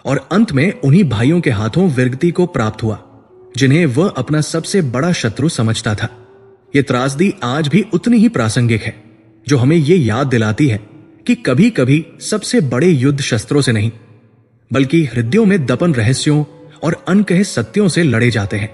S1: और अंत में उन्हीं भाइयों के हाथों वीरगति को प्राप्त हुआ जिन्हें वह अपना सबसे बड़ा शत्रु समझता था। यह त्रासदी आज भी उतनी ही प्रासंगिक है, जो हमें यह याद दिलाती है कि कभी कभी सबसे बड़े युद्ध शस्त्रों से नहीं, बल्कि हृदयों में दफन रहस्यों और अनकहे सत्यों से लड़े जाते हैं।